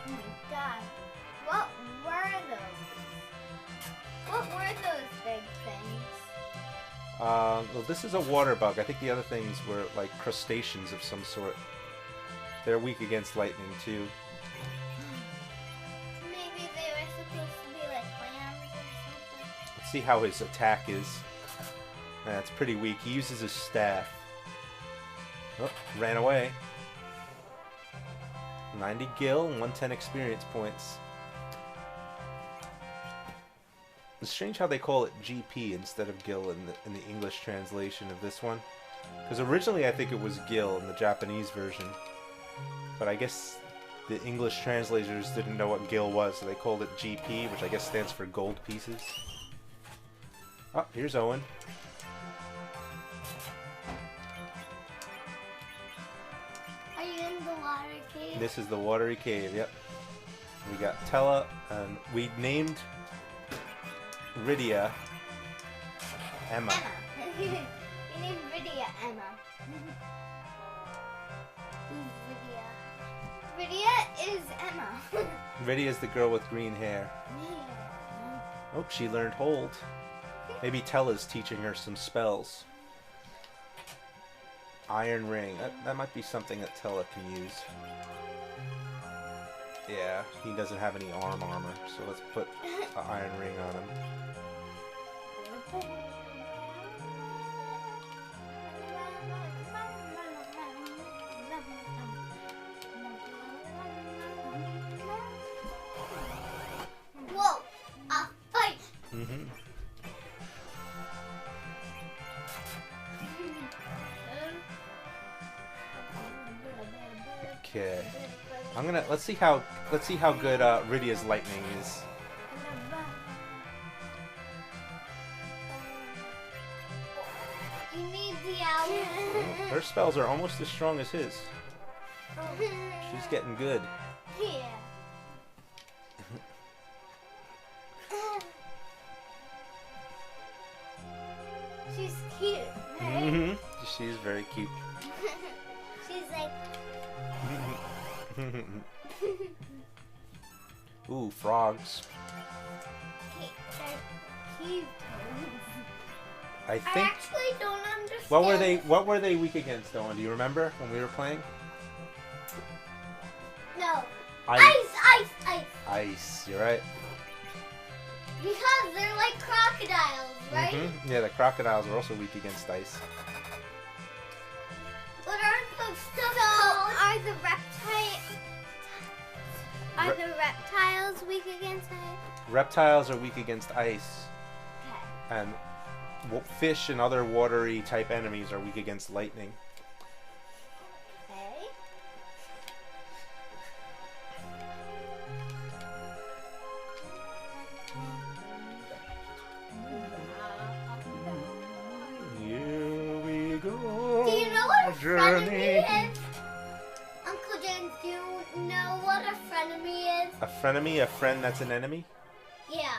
Oh my god. What were those? What were those big things? Well, this is a water bug. I think the other things were like crustaceans of some sort. They're weak against lightning too. Maybe they were supposed to be like clams or something. Let's see how his attack is. It's pretty weak. He uses his staff. Oh, ran away. 90 gil and 110 experience points. It's strange how they call it GP instead of gil in the English translation of this one. Because originally I think it was gil in the Japanese version. But I guess the English translators didn't know what gil was, so they called it GP, which I guess stands for gold pieces. Oh, here's Owen. Are you in the water cave? This is the watery cave, yep. We got Tella, and we named Rydia Emma. Emma. You named Rydia Emma. Who's Rydia? Rydia is Emma. Rydia's the girl with green hair. Oh, she learned hold. Maybe Tella's teaching her some spells. Iron ring. That might be something that Tella can use. Yeah, he doesn't have any armor, so let's put an iron ring on him. Whoa! A fight! Mm-hmm. Okay. Let's see how good Rydia's lightning is. You need the owl. Her spells are almost as strong as his. She's getting good. Yeah. She's cute, right? Mm-hmm. She's very cute. She's like, Ooh, frogs. they're cute. I I think. actually don't understand. What were they weak against, Owen? Do you remember when we were playing? No. Ice. Ice. Ice. You're right. Because they're like crocodiles, right? Mhm. Yeah, the crocodiles are also weak against ice. But aren't those stuff called? Are the reptiles weak against ice? Reptiles are weak against ice, Okay. and fish and other watery type enemies are weak against lightning. Okay. Here we go. Do you know what a frenemy journey. is? Uncle James, do you know what a frenemy is? A frenemy, a friend that's an enemy. Yeah.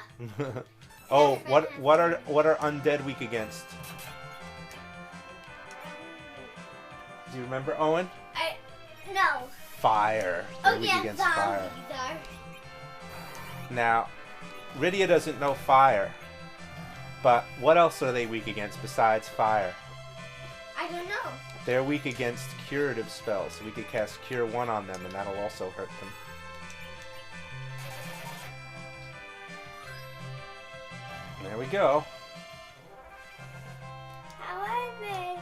Oh, what are undead weak against? Do you remember, Owen? No. Fire. They're Oh weak yeah, against zombies fire. are. Now, Rydia doesn't know fire, but what else are they weak against besides fire? I don't know. They're weak against curative spells. So we could cast Cure 1 on them, and that'll also hurt them. There we go. How are they?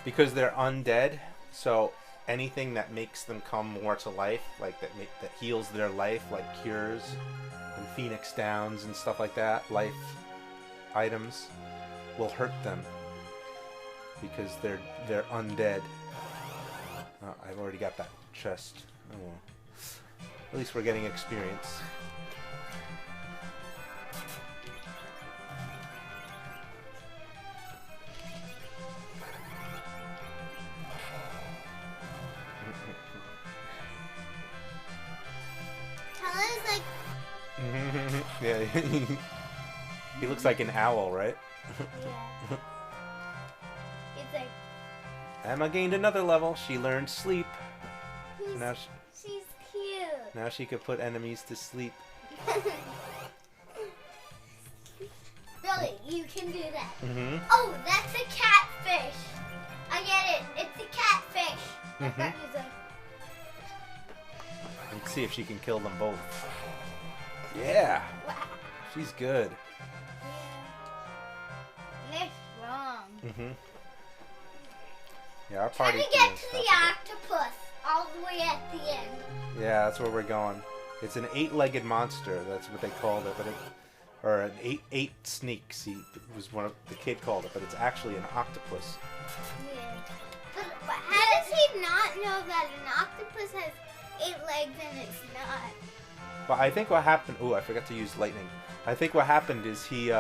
Because they're undead, so anything that makes them come more to life, like that heals their life, like cures and Phoenix Downs and stuff like that, life items, will hurt them because they're undead. Oh, I've already got that chest. Oh well. At least we're getting experience. Tyler's like, Yeah, he looks like an owl, right? yeah. It's like, Emma gained another level. She learned sleep. Now she's cute. now she could put enemies to sleep. Really, you can do that. Mm-hmm. Oh, that's a catfish. I get it. It's a catfish. Mhm. He's like, Let's see if she can kill them both. Yeah, wow. she's good. Yeah. They're strong. Mm-hmm. Yeah, our Try party. to get to the octopus all the way at the end. Yeah, that's where we're going. It's an 8-legged monster. That's what they called it, but or an eight snakes. He was one of the kid called it, but it's actually an octopus. Yeah. But how does he not know that an octopus has 8 legs and it's not? But I think what happened. Oh, I forgot to use lightning. I think what happened is he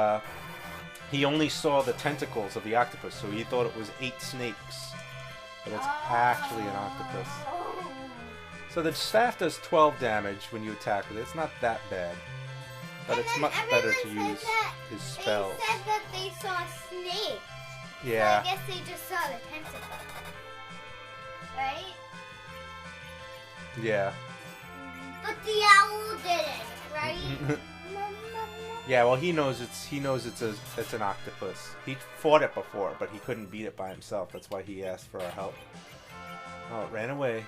only saw the tentacles of the octopus, so he thought it was 8 snakes, but it's actually an octopus. Oh. So the staff does 12 damage when you attack with it. It's not that bad, but And it's then much better to everyone use said that his spells. They said that they saw snakes. Yeah. So I guess they just saw the tentacle. Right? Yeah. But the owl didn't, right? Yeah, well, he knows it's an octopus. He fought it before, but he couldn't beat it by himself. That's why he asked for our help. Oh, it ran away.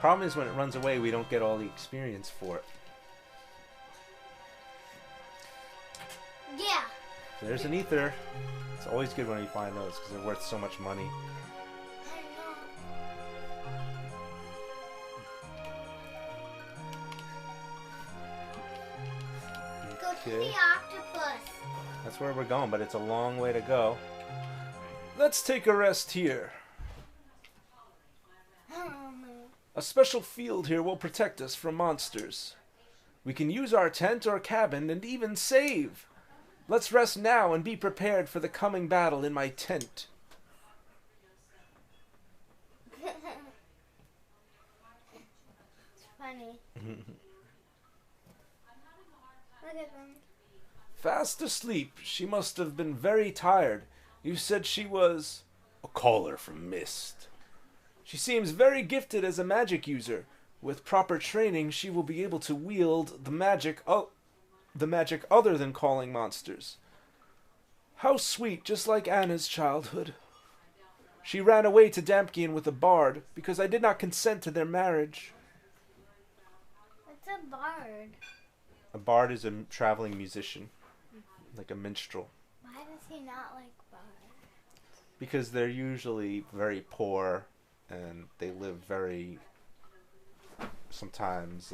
Problem is when it runs away, we don't get all the experience for it. Yeah. There's an ether. It's always good when you find those because they're worth so much money. I know. Go to the Okay. octopus. That's where we're going, but it's a long way to go. Let's take a rest here. A special field here will protect us from monsters. We can use our tent or cabin and even save. Let's rest now and be prepared for the coming battle in my tent. It's funny. Look at them. Fast asleep. She must have been very tired. You said she was A caller from Mist. She seems very gifted as a magic user. With proper training, she will be able to wield the magic other than calling monsters. How sweet, just like Anna's childhood. She ran away to Dampkian with a bard because I did not consent to their marriage. What's a bard? A bard is a traveling musician, like a minstrel. Why does he not like bards? Because they're usually very poor and they live very, sometimes,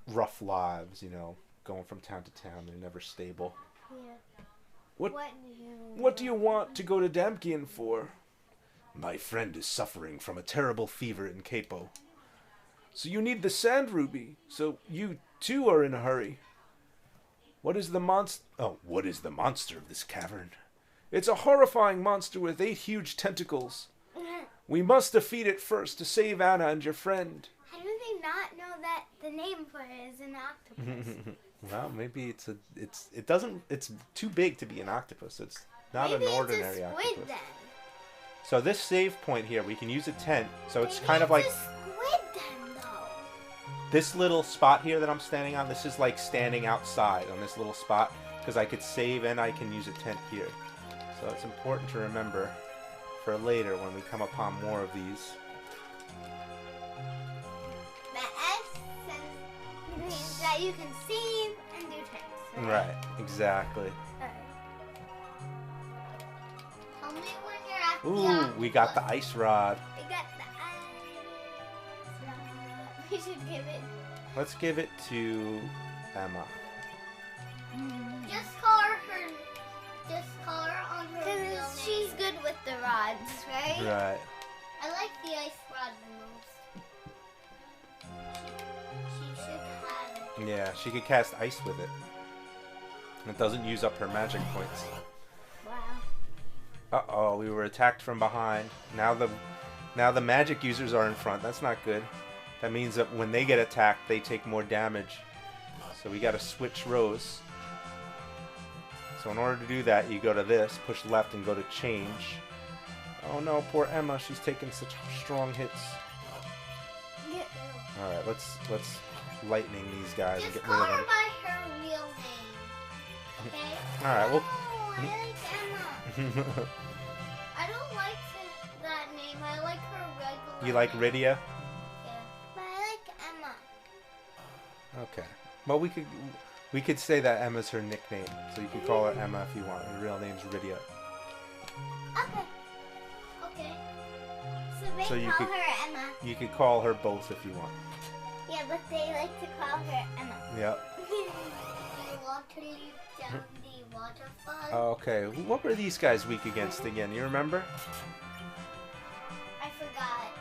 rough lives, you know, going from town to town. They're never stable. Yeah. What What do you want to go to Dampkian for? My friend is suffering from a terrible fever in Capo. So you need the sand ruby. So you too are in a hurry. What is the monster? Oh, what is the monster of this cavern? It's a horrifying monster with 8 huge tentacles. We must defeat it first to save Anna and your friend. How do they not know that the name for it is an octopus? Well, maybe it's too big to be an octopus. It's not Maybe an ordinary it's a squid octopus. then. So this save point here, we can use a tent. So it's Maybe kind of like a squid then, though. this little spot here that I'm standing on. This is like standing outside on this little spot because I could save and I can use a tent here. So it's important to remember for later when we come upon more of these. The S means that you can save and do tricks. Right, exactly. Alright. Tell me when you're at the Ooh, octopus. we got the ice rod. We got the ice rod. We should give it. Let's give it to Emma. Just call her. Just call her on her. Because she's good with the rods, right? Right. I like the ice rod the most. She should have. Yeah, she could cast ice with it. It doesn't use up her magic points. Wow. Uh-oh, we were attacked from behind. Now the magic users are in front. That's not good. That means that when they get attacked, they take more damage. So we gotta switch rows. So in order to do that, you go to this, push left, and go to change. Oh no, poor Emma. She's taking such strong hits. Yeah. All right, let's lightning these guys and Just get rid call of her them. by her real name. Okay? All right, well. Oh, I like Emma. I don't like that name. I like her regular You like name. Rydia? Yeah. But I like Emma. Okay. Well, we could say that Emma's her nickname, so you can call her Emma if you want. Her real name's Rydia. Okay. Okay. So they So you call could- her Emma. You could call her both if you want. Yeah, but they like to call her Emma. Yep. Do you want to leap down the waterfall? Okay. What were these guys weak against again? You remember? I forgot.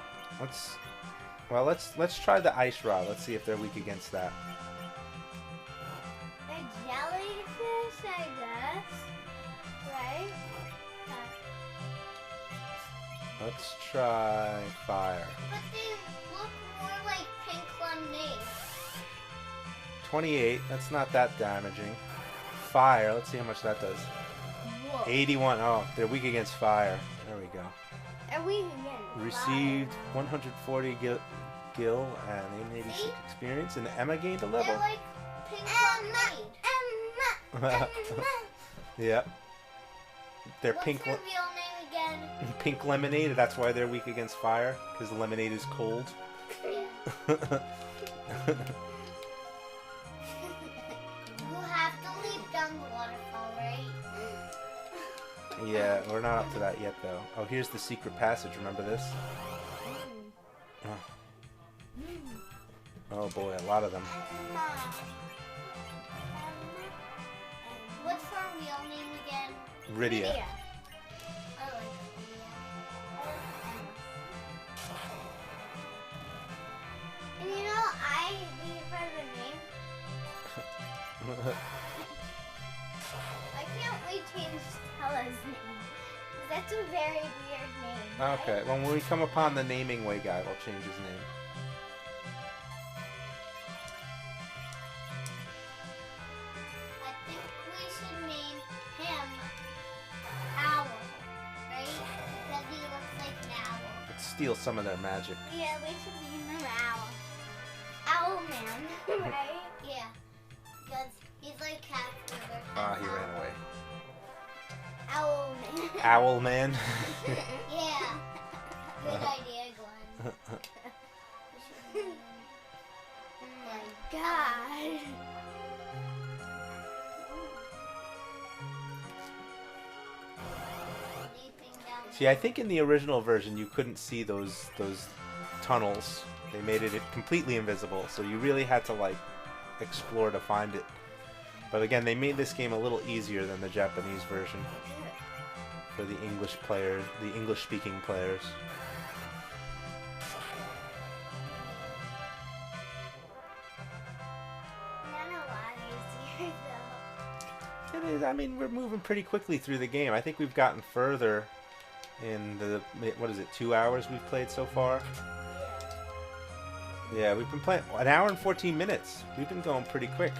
Let's try the ice rod. Let's see if they're weak against that. They're jellyfish, I guess. Right? Let's try fire. But they look more like pink lemonade. 28. That's not that damaging. Fire. Let's see how much that does. Whoa. 81. Oh, they're weak against fire. There we go. Are we again? Received 140 gil and 86 experience, and Emma gained a level. They're like pink lemonade. Emma. Yep. They're What's pink. her real name again? Pink lemonade. That's why they're weak against fire, because the lemonade is cold. Yeah. You have to leap down the waterfall, right? Yeah, we're not up to that yet, though. Oh, here's the secret passage. Remember this? Oh boy, a lot of them. Emma. What's her real name again? Rydia. I like Lydia. That's a very weird name. Right? Okay, well, when we come upon the naming way guy, we'll change his name. I think we should name him Owl, right? Because he looks like an owl. Let's steal some of their magic. Yeah, we should name him Owl. Owl Man, right? Yeah. Because he's like Casper. Ah, he ran away. Owl Man. Owl Man. Yeah. Good idea, Glenn. Oh my god. Leaping down. See, I think in the original version you couldn't see those tunnels. They made it completely invisible, so you really had to like explore to find it. But again, they made this game a little easier than the Japanese version for the English players, the English-speaking players. Not a lot easier though. It is. I mean, we're moving pretty quickly through the game. I think we've gotten further in the, what is it, 2 hours we've played so far? Yeah, we've been playing 1 hour and 14 minutes. We've been going pretty quick.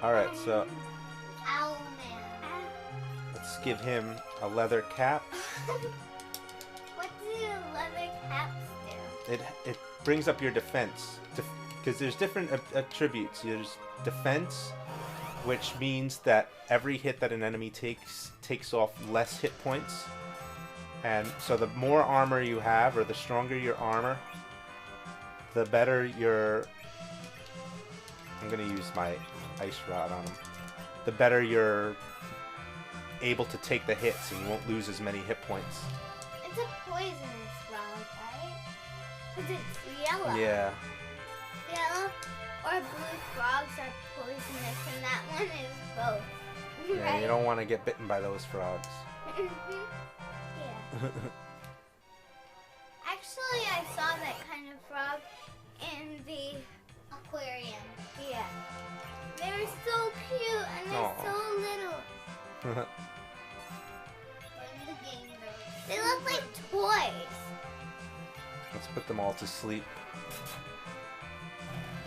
Alright, so Owl Man. let's give him a leather cap. What do leather caps do? It brings up your defense. Because there's different attributes. There's defense, which means that every hit that an enemy takes off less hit points. And so the more armor you have, or the stronger your armor, the better your... I'm going to use my ice rod on him. The better you're able to take the hits, and you won't lose as many hit points. It's a poisonous frog, right? Because it's yellow. Yeah. Yellow or blue frogs are poisonous, and that one is both. Yeah, Right? you don't want to get bitten by those frogs. Yeah. Actually, I saw that kind of frog in the aquarium. Yeah. They were so cute and they're Aw. so little. In the game, though. They look like toys. Let's put them all to sleep.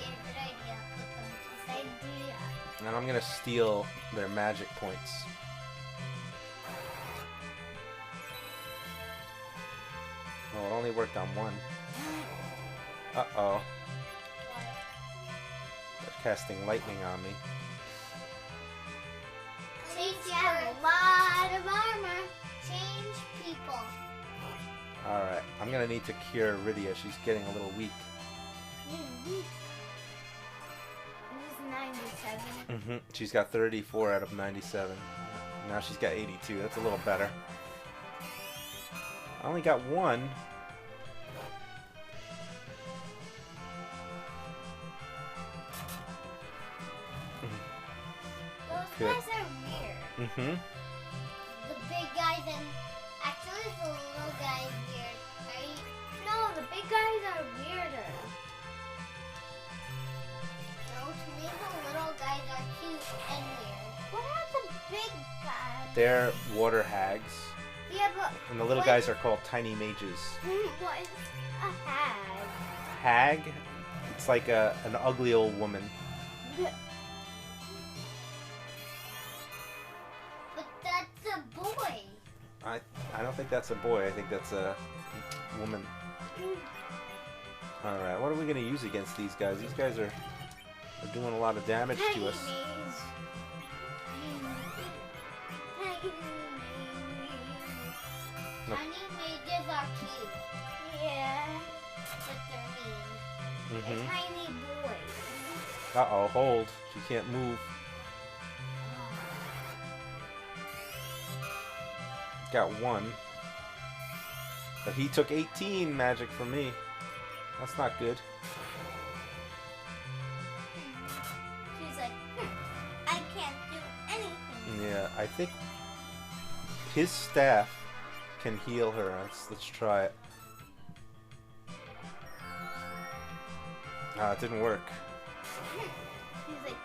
Yeah, good idea. Put them to sleep. Idea. And I'm going to steal their magic points. Oh, it only worked on one. Uh-oh. They're casting lightning on me. Change a lot of armor. Change people. Alright, I'm going to need to cure Rydia. She's getting a little weak. It was 97. She's got 34 out of 97. Now she's got 82. That's a little better. I only got one. Those Good. guys are weird. The big guys and actually the little guy is weird, right? No, the big guys are weirder. No, to me the little guys are cute and weird. What are the big guys? They're water hags. Yeah, but And the little what- guys are called tiny mages. What is a hag? Hag? It's like an ugly old woman. But that's a boy. I don't think that's a boy. I think that's a woman. Alright, what are we going to use against these guys? These guys are doing a lot of damage to us. Nope. Tiny mages are cute. Yeah. But they're mean. They're tiny boys. Uh-oh, hold. She can't move. Got one. But he took 18 magic from me. That's not good. She's like, I can't do anything. Yeah, I think his staff can heal her. Let's try it. It didn't work. She's like,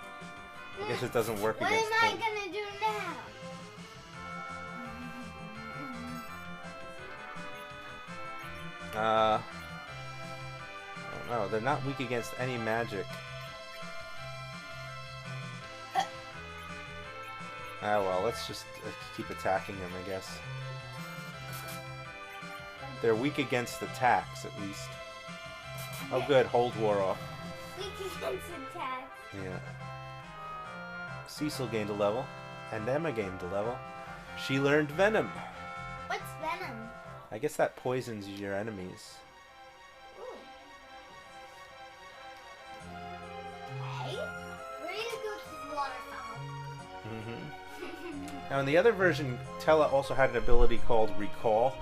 I guess it doesn't work what against am I both. gonna do now? I don't know. They're not weak against any magic. Ah, well, let's just keep attacking them, I guess. They're weak against attacks, at least. Oh, good. Hold wore off. Weak against attacks. Yeah. Cecil gained a level, and Emma gained a level. She learned Venom. What's venom? I guess that poisons your enemies. Ooh. Hey, where do you go to the waterfall? Now, in the other version, Tella also had an ability called Recall,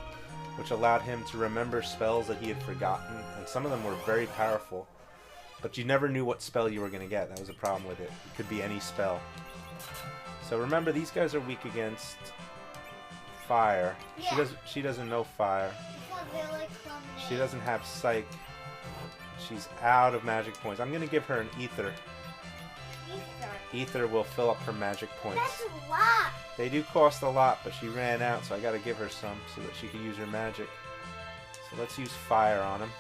which allowed him to remember spells that he had forgotten, and some of them were very powerful. But you never knew what spell you were going to get. That was a problem with it. It could be any spell. So remember, these guys are weak against fire. Yeah. She doesn't know fire. Because they're like lemonade. She doesn't have psych. She's out of magic points. I'm going to give her an ether. Ether. Ether will fill up her magic points. That's a lot. They do cost a lot, but she ran out, so I got to give her some so that she can use her magic. So let's use fire on him.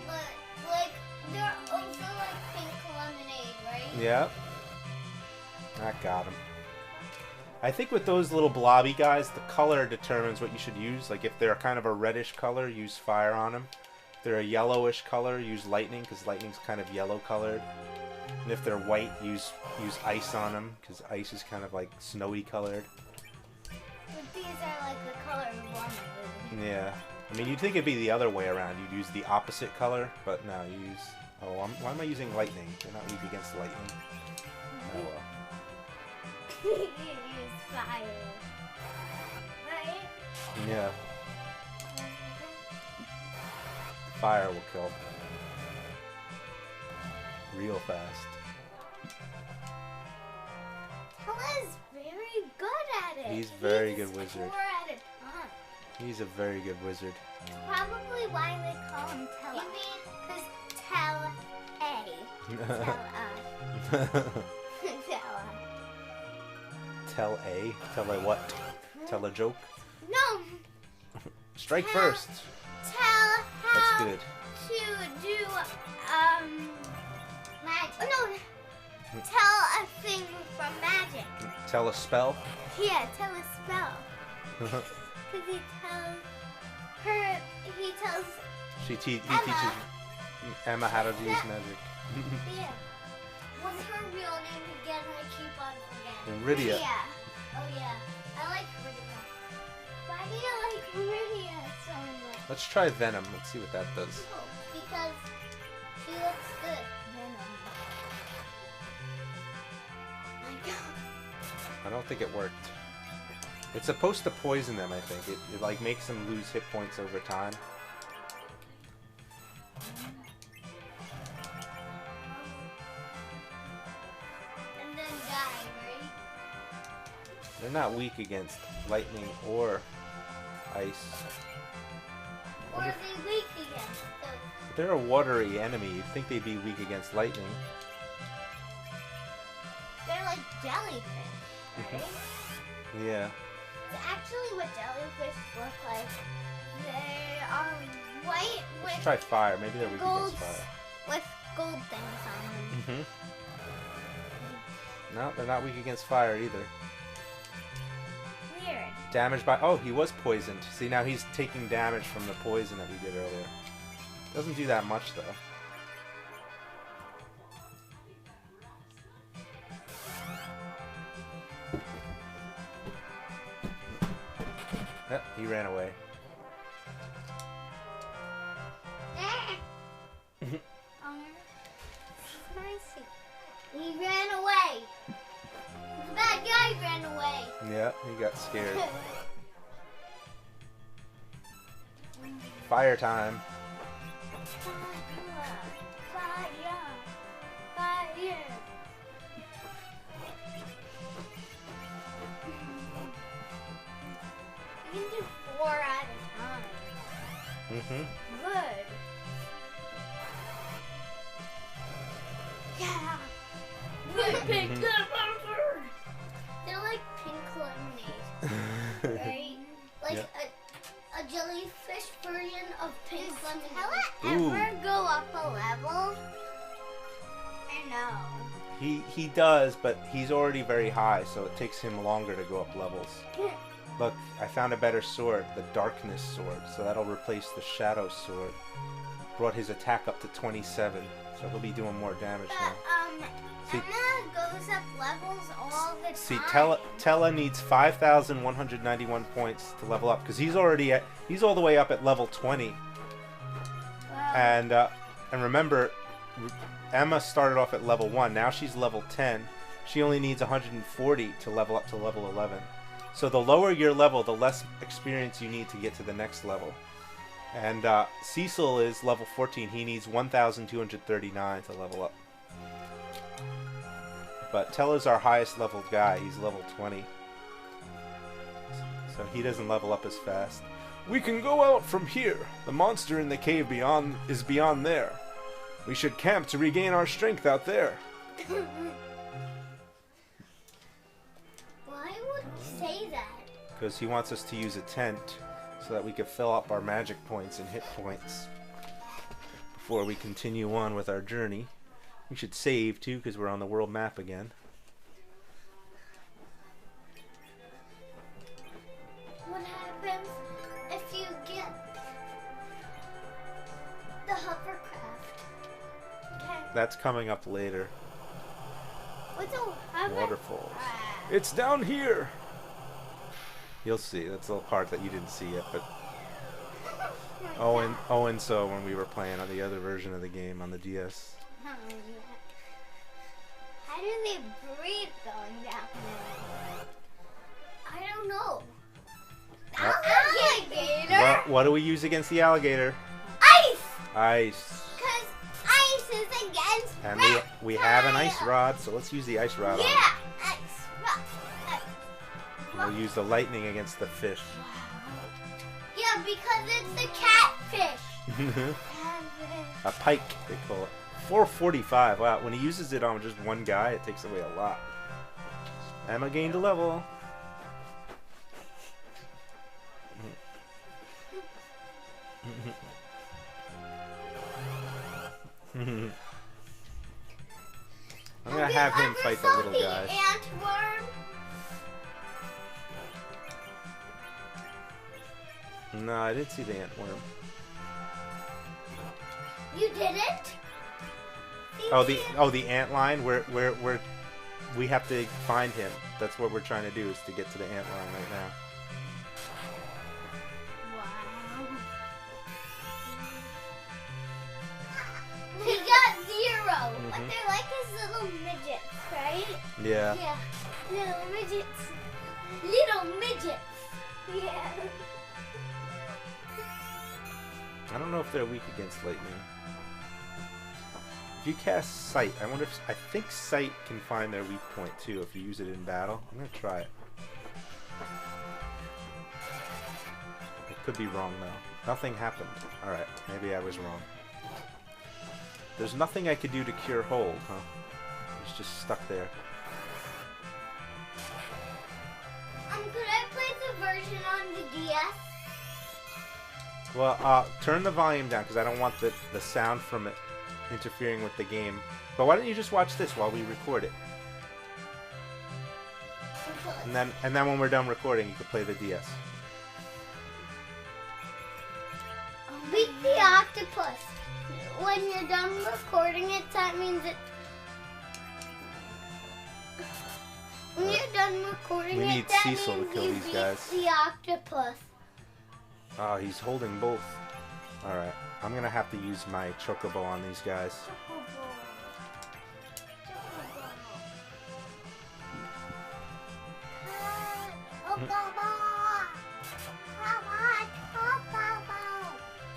But, like, they're also like pink lemonade, right? Yep. That got him. I think with those little blobby guys, the color determines what you should use. Like, if they're kind of a reddish color, use fire on them. If they're a yellowish color, use lightning, because lightning's kind of yellow colored. And if they're white, use ice on them, because ice is kind of like snowy colored. But these are like the color of lemonade. Yeah. I mean, you'd think it'd be the other way around. You'd use the opposite color, but no, you use... Oh, why am I using lightning? They're not weak against lightning. Oh, well. You use fire. Right? Yeah. Fire will kill. Real fast. Tella's very good at it. He's very He good can wizard. score at a ton. He's a very good wizard. Probably why they call him Tella. You mean because Tell Tella. Tell A? Tell a what? Tell a joke? No. Strike Tell- first. Tell That's how good. to do magic. Oh, no. Tell a thing from magic. Tell a spell. Yeah, tell a spell. Because he tells her. He tells. He Emma. teaches Emma how to use magic. Yeah. What's her real name again? I keep on forgetting. Rydia. Oh yeah. I like Rydia. Why do you like Rydia so much? Let's try Venom. Let's see what that does. Oh, because she looks good. Venom. My God. I don't think it worked. It's supposed to poison them, I think. It like makes them lose hit points over time. And then die, right? They're not weak against lightning or ice. Or are they weak against those? If they're a watery enemy, you'd think they'd be weak against lightning. They're like jellyfish, right? Yeah. It's actually what jellyfish look like. They are white Let's with try fire. Maybe they're weak gold against fire. with gold things on them. No, they're not weak against fire either. Weird. Damaged by... Oh, he was poisoned. See, now he's taking damage from the poison that we did earlier. Doesn't do that much, though. Yep, he ran away. Spicy. He ran away. The bad guy ran away. Yeah, he got scared. Fire time. Fire. Fire. You can do 4 at a time. Mm-hmm. Good. Yeah. Good pink lemonade. They're like pink lemonade, right? Like Yeah. a a jellyfish version of pink lemonade. Ooh. Will it ever go up a level? I know. He does, but he's already very high, so it takes him longer to go up levels. Look, I found a better sword, the Darkness Sword, so that'll replace the Shadow Sword. Brought his attack up to 27, so he'll be doing more damage now. See- Emma goes up levels all the time. See, Tella needs 5,191 points to level up, because he's all the way up at level 20. And remember, Emma started off at level 1. Now she's level 10. She only needs 140 to level up to level 11. So the lower your level, the less experience you need to get to the next level. And Cecil is level 14. He needs 1,239 to level up. But Tella's our highest leveled guy. He's level 20. So he doesn't level up as fast. We can go out from here. The monster in the cave is beyond there. We should camp to regain our strength out there. Why would he say that? Because he wants us to use a tent so that we can fill up our magic points and hit points before we continue on with our journey. We should save too, because we're on the world map again. What happens if you get the hovercraft? Okay. That's coming up later. What's a hovercraft? Waterfalls. It's down here. You'll see. That's the part that you didn't see yet, but Owen saw when we were playing on the other version of the game on the DS. How do they breathe going down there? I don't know. Alligator? What do we use against the alligator? Ice! Ice. Because ice is against And we have an ice rod, so let's use the ice rod on it. Yeah, ice rod. And we'll use the lightning against the fish. Yeah, because it's the catfish. A pike, they call it. 445. Wow, when he uses it on just one guy, it takes away a lot. Emma gained a level. I'm gonna have him fight the little guys. Antworm? No, I didn't see the antworm. You didn't? The ant line. Where we have to find him. That's what we're trying to do, is to get to the ant line right now. Wow. He got 0, but they're like his little midgets, right? Yeah. Yeah, little midgets. Little midgets. Yeah. I don't know if they're weak against lightning. If you cast Sight, I think Sight can find their weak point too if you use it in battle. I'm gonna try it. It could be wrong though. Nothing happened. Alright, maybe I was wrong. There's nothing I could do to cure hold, huh? It's just stuck there. Could I play the version on the DS? Well, turn the volume down because I don't want the sound from it interfering with the game. But why don't you just watch this while we record it? And then when we're done recording, you can play the DS. Beat the octopus. When you're done recording it, that means it. When you're done recording We it, need that Cecil to means kill you these beat guys. the octopus. Oh, he's holding both. Alright, I'm gonna have to use my chocobo on these guys.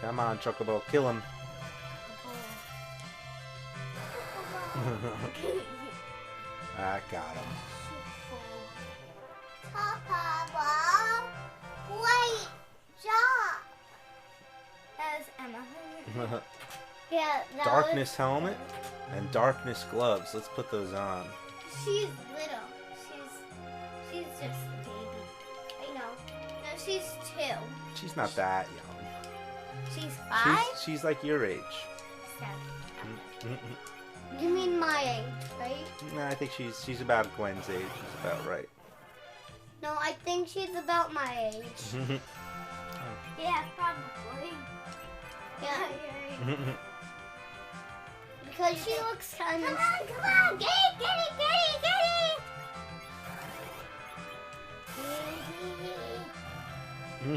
Come on, chocobo, kill him. I got him. Great job. That was Emma. Yeah, that Darkness helmet and darkness gloves. Let's put those on. She's little. She's just a baby. I know. No, she's 2. She's not that young. She's 5? She's like your age. 7. You mean my age, right? No, I think she's about Gwen's age. She's about right. No, I think she's about my age. Yeah, probably. Yeah. Because she looks kind of... Come on, get it, get it, get it, get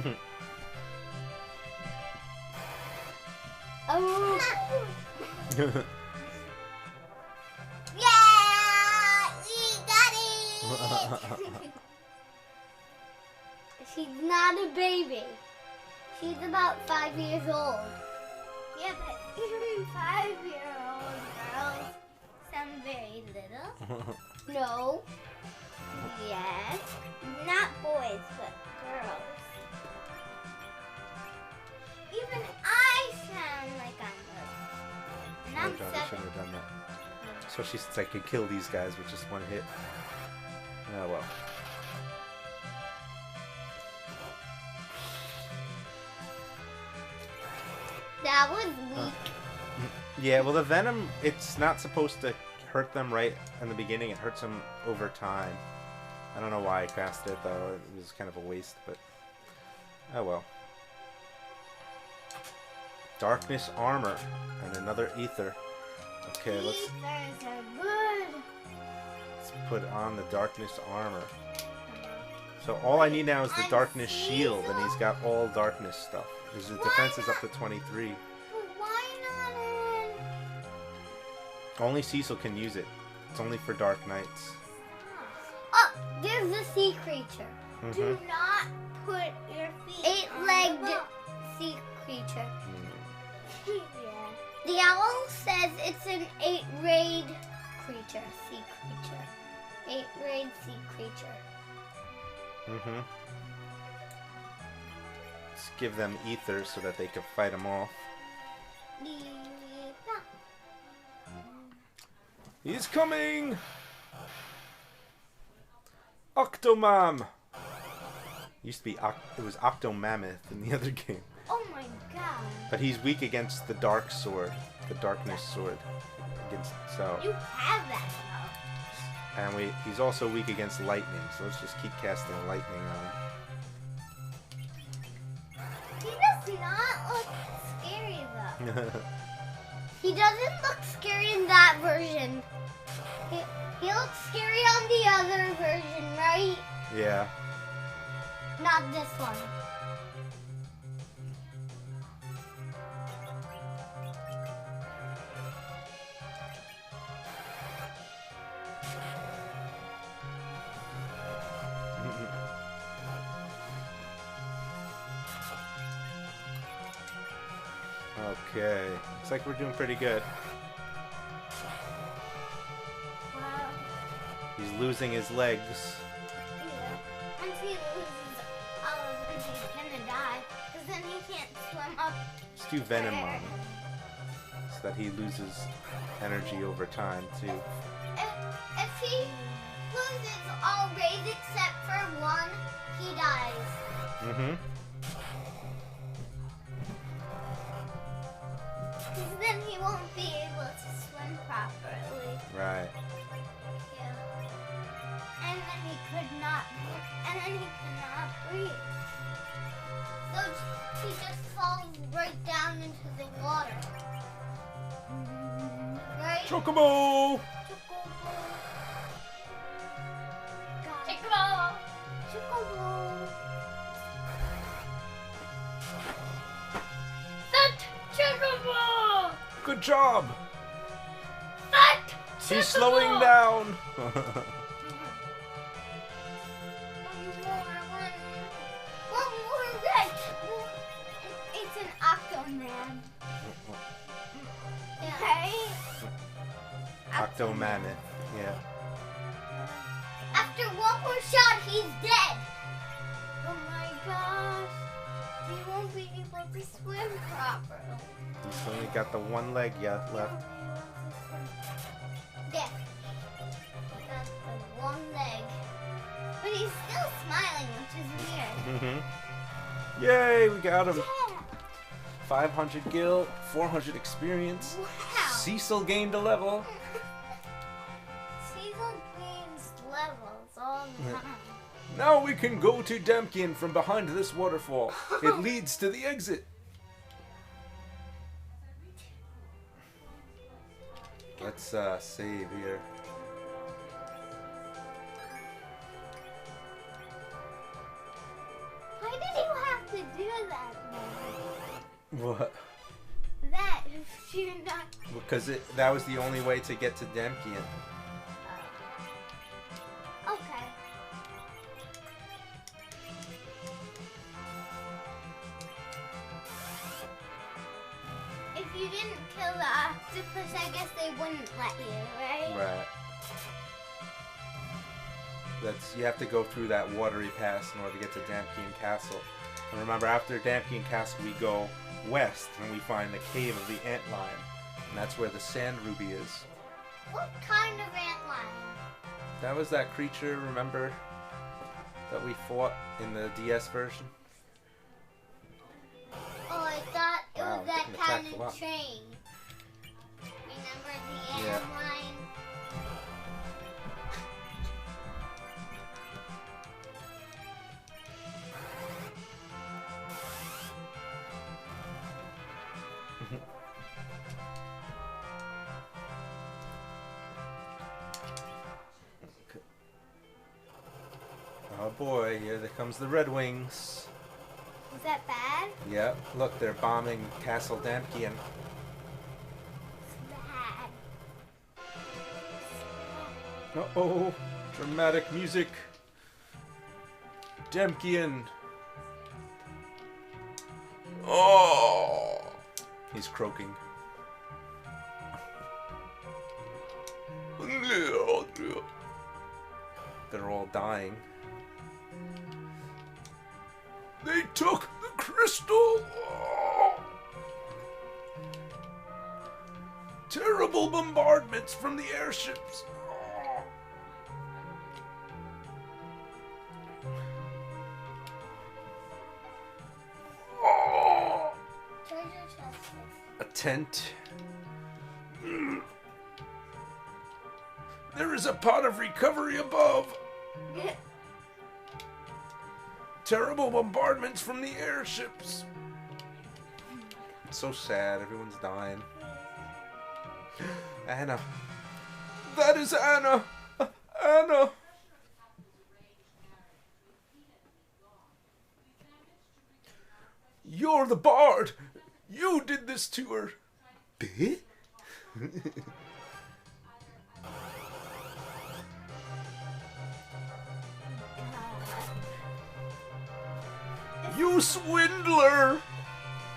it! Oh. Yeah, we got it! She's not a baby. She's about 5 years old. Yeah, but even 5-year-old girls sound very little. No. Yes. Not boys, but girls. Even I sound like I'm little. And I'm Oh, God, I 7. shouldn't have done that. So she said I could kill these guys with just one hit. Oh well. That was weak. Yeah, well the venom, it's not supposed to hurt them right in the beginning. It hurts them over time. I don't know why I cast it though. It was kind of a waste, but oh well. Darkness armor and another ether. Okay, let's Ethers are good. put on the darkness armor. So all I need now is the darkness shield, and he's got all darkness stuff. His defense is up to 23. But why not in? Only Cecil can use it. It's only for Dark Knights. Oh, there's a sea creature. Do not put your feet 8-legged sea creature. Yeah. The owl says it's an 8-raid creature, sea creature. 8-raid sea creature. Let's give them ether so that they can fight them off. He's coming! Octomam! Used to be it was Octomammoth in the other game, Oh my god. but he's weak against the dark sword, the darkness sword. Against You have that though. and he's also weak against lightning. So let's just keep casting lightning on him. He does not look scary though. He doesn't look scary in that version. He looks scary on the other version, right? Yeah. Not this one. Okay. Looks like we're doing pretty good. Wow. He's losing his legs. Yeah. Once he loses all of them, he's gonna die. Because then he can't swim up. Let's do venom on him. So that he loses energy over time, too. If he loses all raids except for one, he dies. Because then he won't be able to swim properly. Right. Yeah. And then he could not. And then he cannot breathe. So he just falls right down into the water. Right? Chocobo! Chocobo! Chocobo! That Chocobo! Good job! That Chocobo! He's slowing down! One more red! It's an Octoman. Okay? Octomammoth. Yeah. After one more shot, he's dead. Oh my gosh. He won't be able to swim properly. He's only got the one leg left. There. That's the one leg. But he's still smiling, which is weird. Yay, we got him. Yeah. 500 gil, 400 experience. Wow. Cecil gained a level. Cecil gains levels all the time. Now we can go to Damkian from behind this waterfall. It leads to the exit. Let's save here. Why did you have to do that, man? What? That if you're not. Because that was the only way to get to Damkian. Okay. If you didn't kill the octopus, I guess they wouldn't let you, right? Right. You have to go through that watery pass in order to get to Damkian Castle. And remember, after Damkian Castle, we go west and we find the cave of the antlion, and that's where the sand ruby is. What kind of antlion? That was that creature, remember, that we fought in the DS version? Oh, I thought it Wow, was that getting kind attacked a of lot. train. Remember the Yeah. antlion? Oh boy, here comes the Red Wings. Was that bad? Yep, look, they're bombing Castle Damkian. It's bad. Uh-oh, dramatic music. Damkian. Oh! He's croaking. They're all dying. They took the crystal! Oh. Terrible bombardments from the airships. Oh. Oh. Treasure chest. A tent. There is a pot of recovery above. Terrible bombardments from the airships. It's so sad. Everyone's dying. Anna. That is Anna. Anna. You're the bard. You did this to her. You swindler!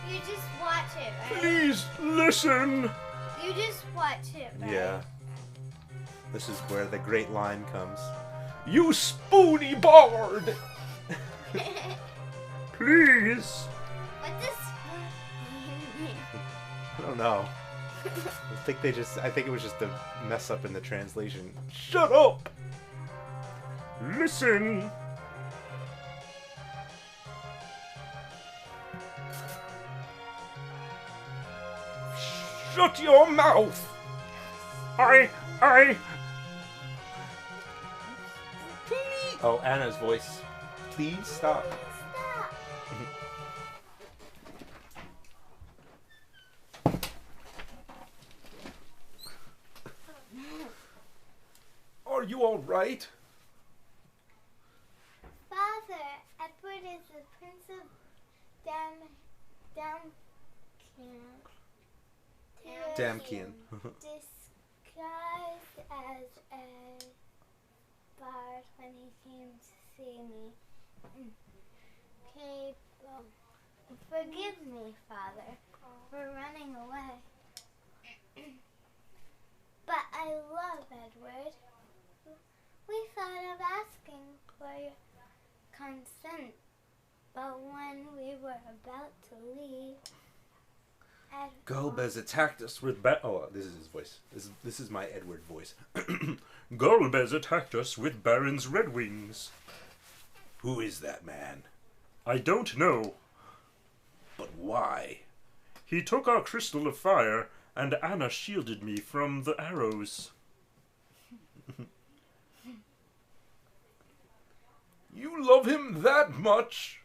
You just watch it, right? Please listen! You just watch it, right? Yeah. This is where the great line comes. You spoony bard! Please! What does I don't know. I think it was just a mess up in the translation. Shut up! Listen! Shut your mouth! I... Please... Oh, Anna's voice. Please stop. Stop. Are you alright? Father, Edward is the Prince of Damkian. Disguised as a bard when he came to see me. Okay, well, forgive me, Father, for running away. But I love Edward. We thought of asking for your consent, but when we were about to leave, Gulb has attacked us with oh, this is his voice. This is my Edward voice. Gulb has attacked us with Baron's Red Wings. Who is that man? I don't know. Why? He took our crystal of fire, and Anna shielded me from the arrows. You love him that much?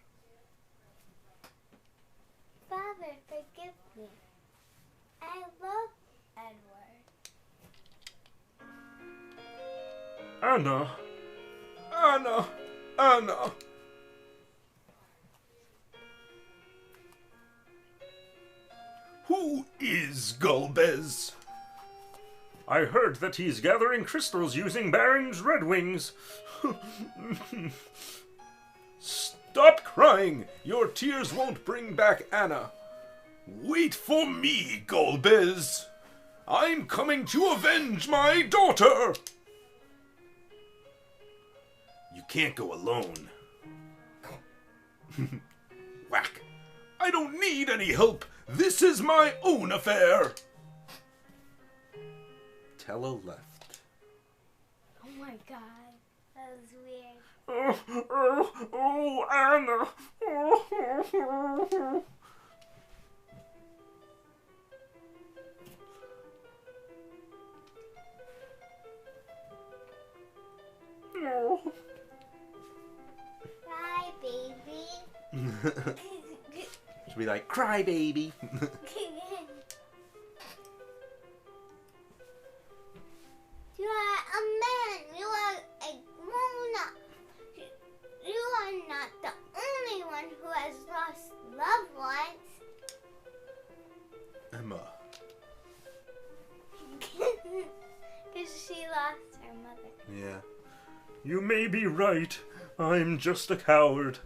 Father, forgive me. I love Edward. Anna, Anna, Anna. Who is Golbez? I heard that he's gathering crystals using Baron's Red Wings. Stop crying! Your tears won't bring back Anna. Wait for me, Golbez. I'm coming to avenge my daughter. You can't go alone. Whack. I don't need any help. This is my own affair. Tello left. Oh my god, that was weird. Oh, Anna. Bye, baby. Should be like, cry baby. You are a man. You are a grown-up. You are not the only one who has lost loved ones. Emma. Because she lost her mother. Yeah. You may be right. I'm just a coward.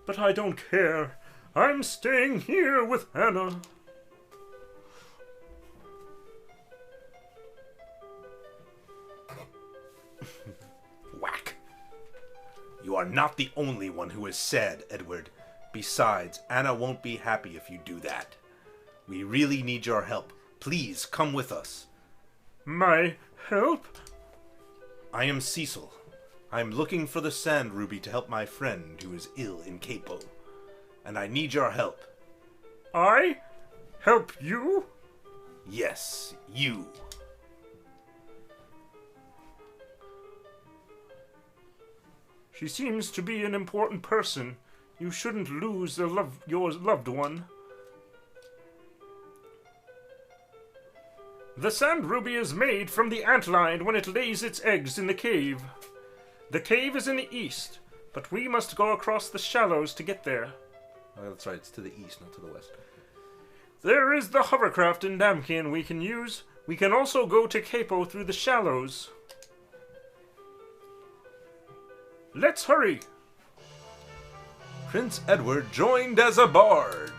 But I don't care. I'm staying here with Anna. Whack. You are not the only one who is sad, Edward. Besides, Anna won't be happy if you do that. We really need your help. Please come with us. My help? I am Cecil. I'm looking for the Sand Ruby to help my friend who is ill in Capo. And I need your help. I help you? Yes, you. She seems to be an important person. You shouldn't lose your loved one. The Sand Ruby is made from the antlion when it lays its eggs in the cave. The cave is in the east, but we must go across the shallows to get there. Oh, that's right. It's to the east, not to the west. There is the hovercraft in Damkin we can use. We can also go to Capo through the shallows. Let's hurry! Prince Edward joined as a bard.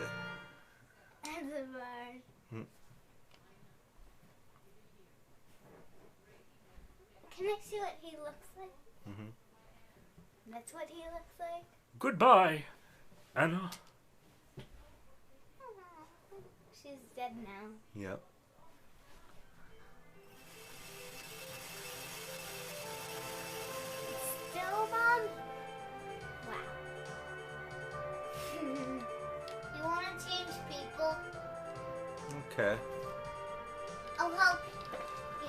As a bird. Can I see what he looks like? That's what he looks like? Goodbye, Anna. She's dead now. Yep. Still, Mom? Wow. You want to change people? Okay. I'll help you.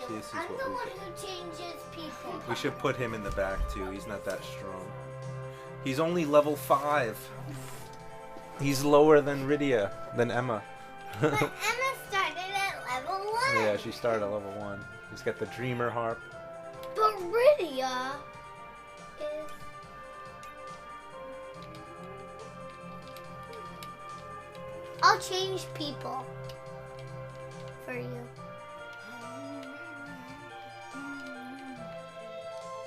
See, this is I'm what the we one get. who changes people. We should put him in the back too. He's not that strong. He's only level 5. He's lower than Rydia, than Emma. But Emma started at level 1. Yeah, she started at level 1. He's got the Dreamer Harp. But Rydia is... I'll change people for you.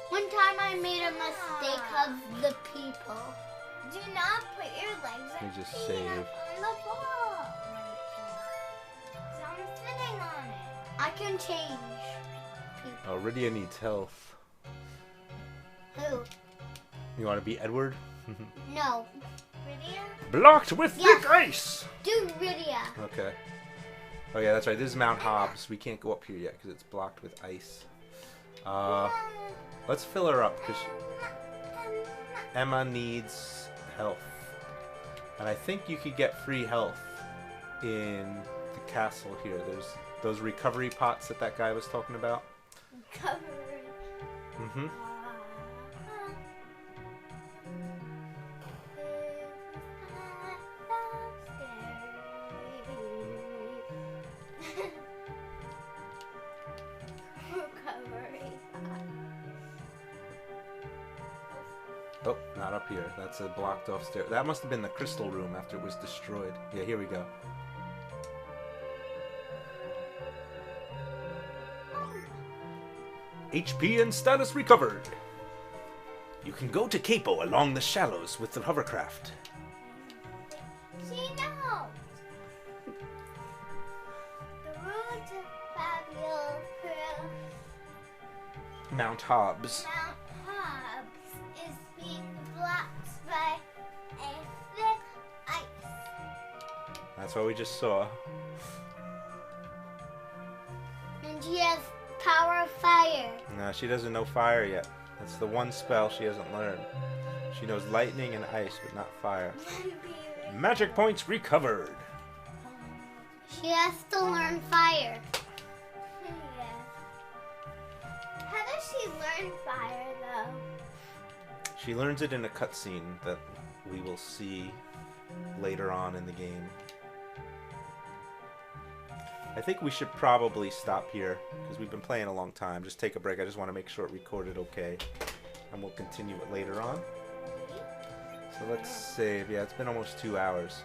One time I made a mistake of the people. Do not put your legs You just save. on the ball. So I'm sitting on it. I can change people. Oh, Rydia needs health. Who? You want to be Edward? No. Rydia? Blocked with Yes. thick ice! Do Rydia. Okay. Oh yeah, that's right. This is Mount Hobbs. We can't go up here yet because it's blocked with ice. Let's fill her up because Emma needs health. And I think you could get free health in the castle here. There's those recovery pots that guy was talking about. Covered. Mm-hmm. Oh, not up here. That's a blocked off stair. That must have been the crystal room after it was destroyed. Yeah, here we go. HP and status recovered. You can go to Capo along the shallows with the hovercraft. She knows. The road to Fabio Mount Hobbs. Mount Hobbs is being blocked by a thick ice. That's what we just saw. And she has power of fire. No, she doesn't know fire yet. That's the one spell she hasn't learned. She knows lightning and ice, but not fire. Magic points recovered. She has to learn fire. How does she learn fire, though? She learns it in a cutscene that we will see later on in the game. I think we should probably stop here because we've been playing a long time. Just take a break. I just want to make sure it recorded okay. And we'll continue it later on. So let's save. Yeah, it's been almost 2 hours.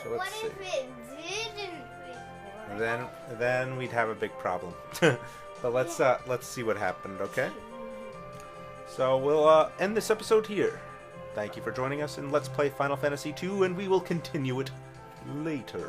So let's What save. if it didn't record? Then we'd have a big problem. But let's see what happened, okay? So we'll end this episode here. Thank you for joining us in Let's Play Final Fantasy II, and we will continue it later.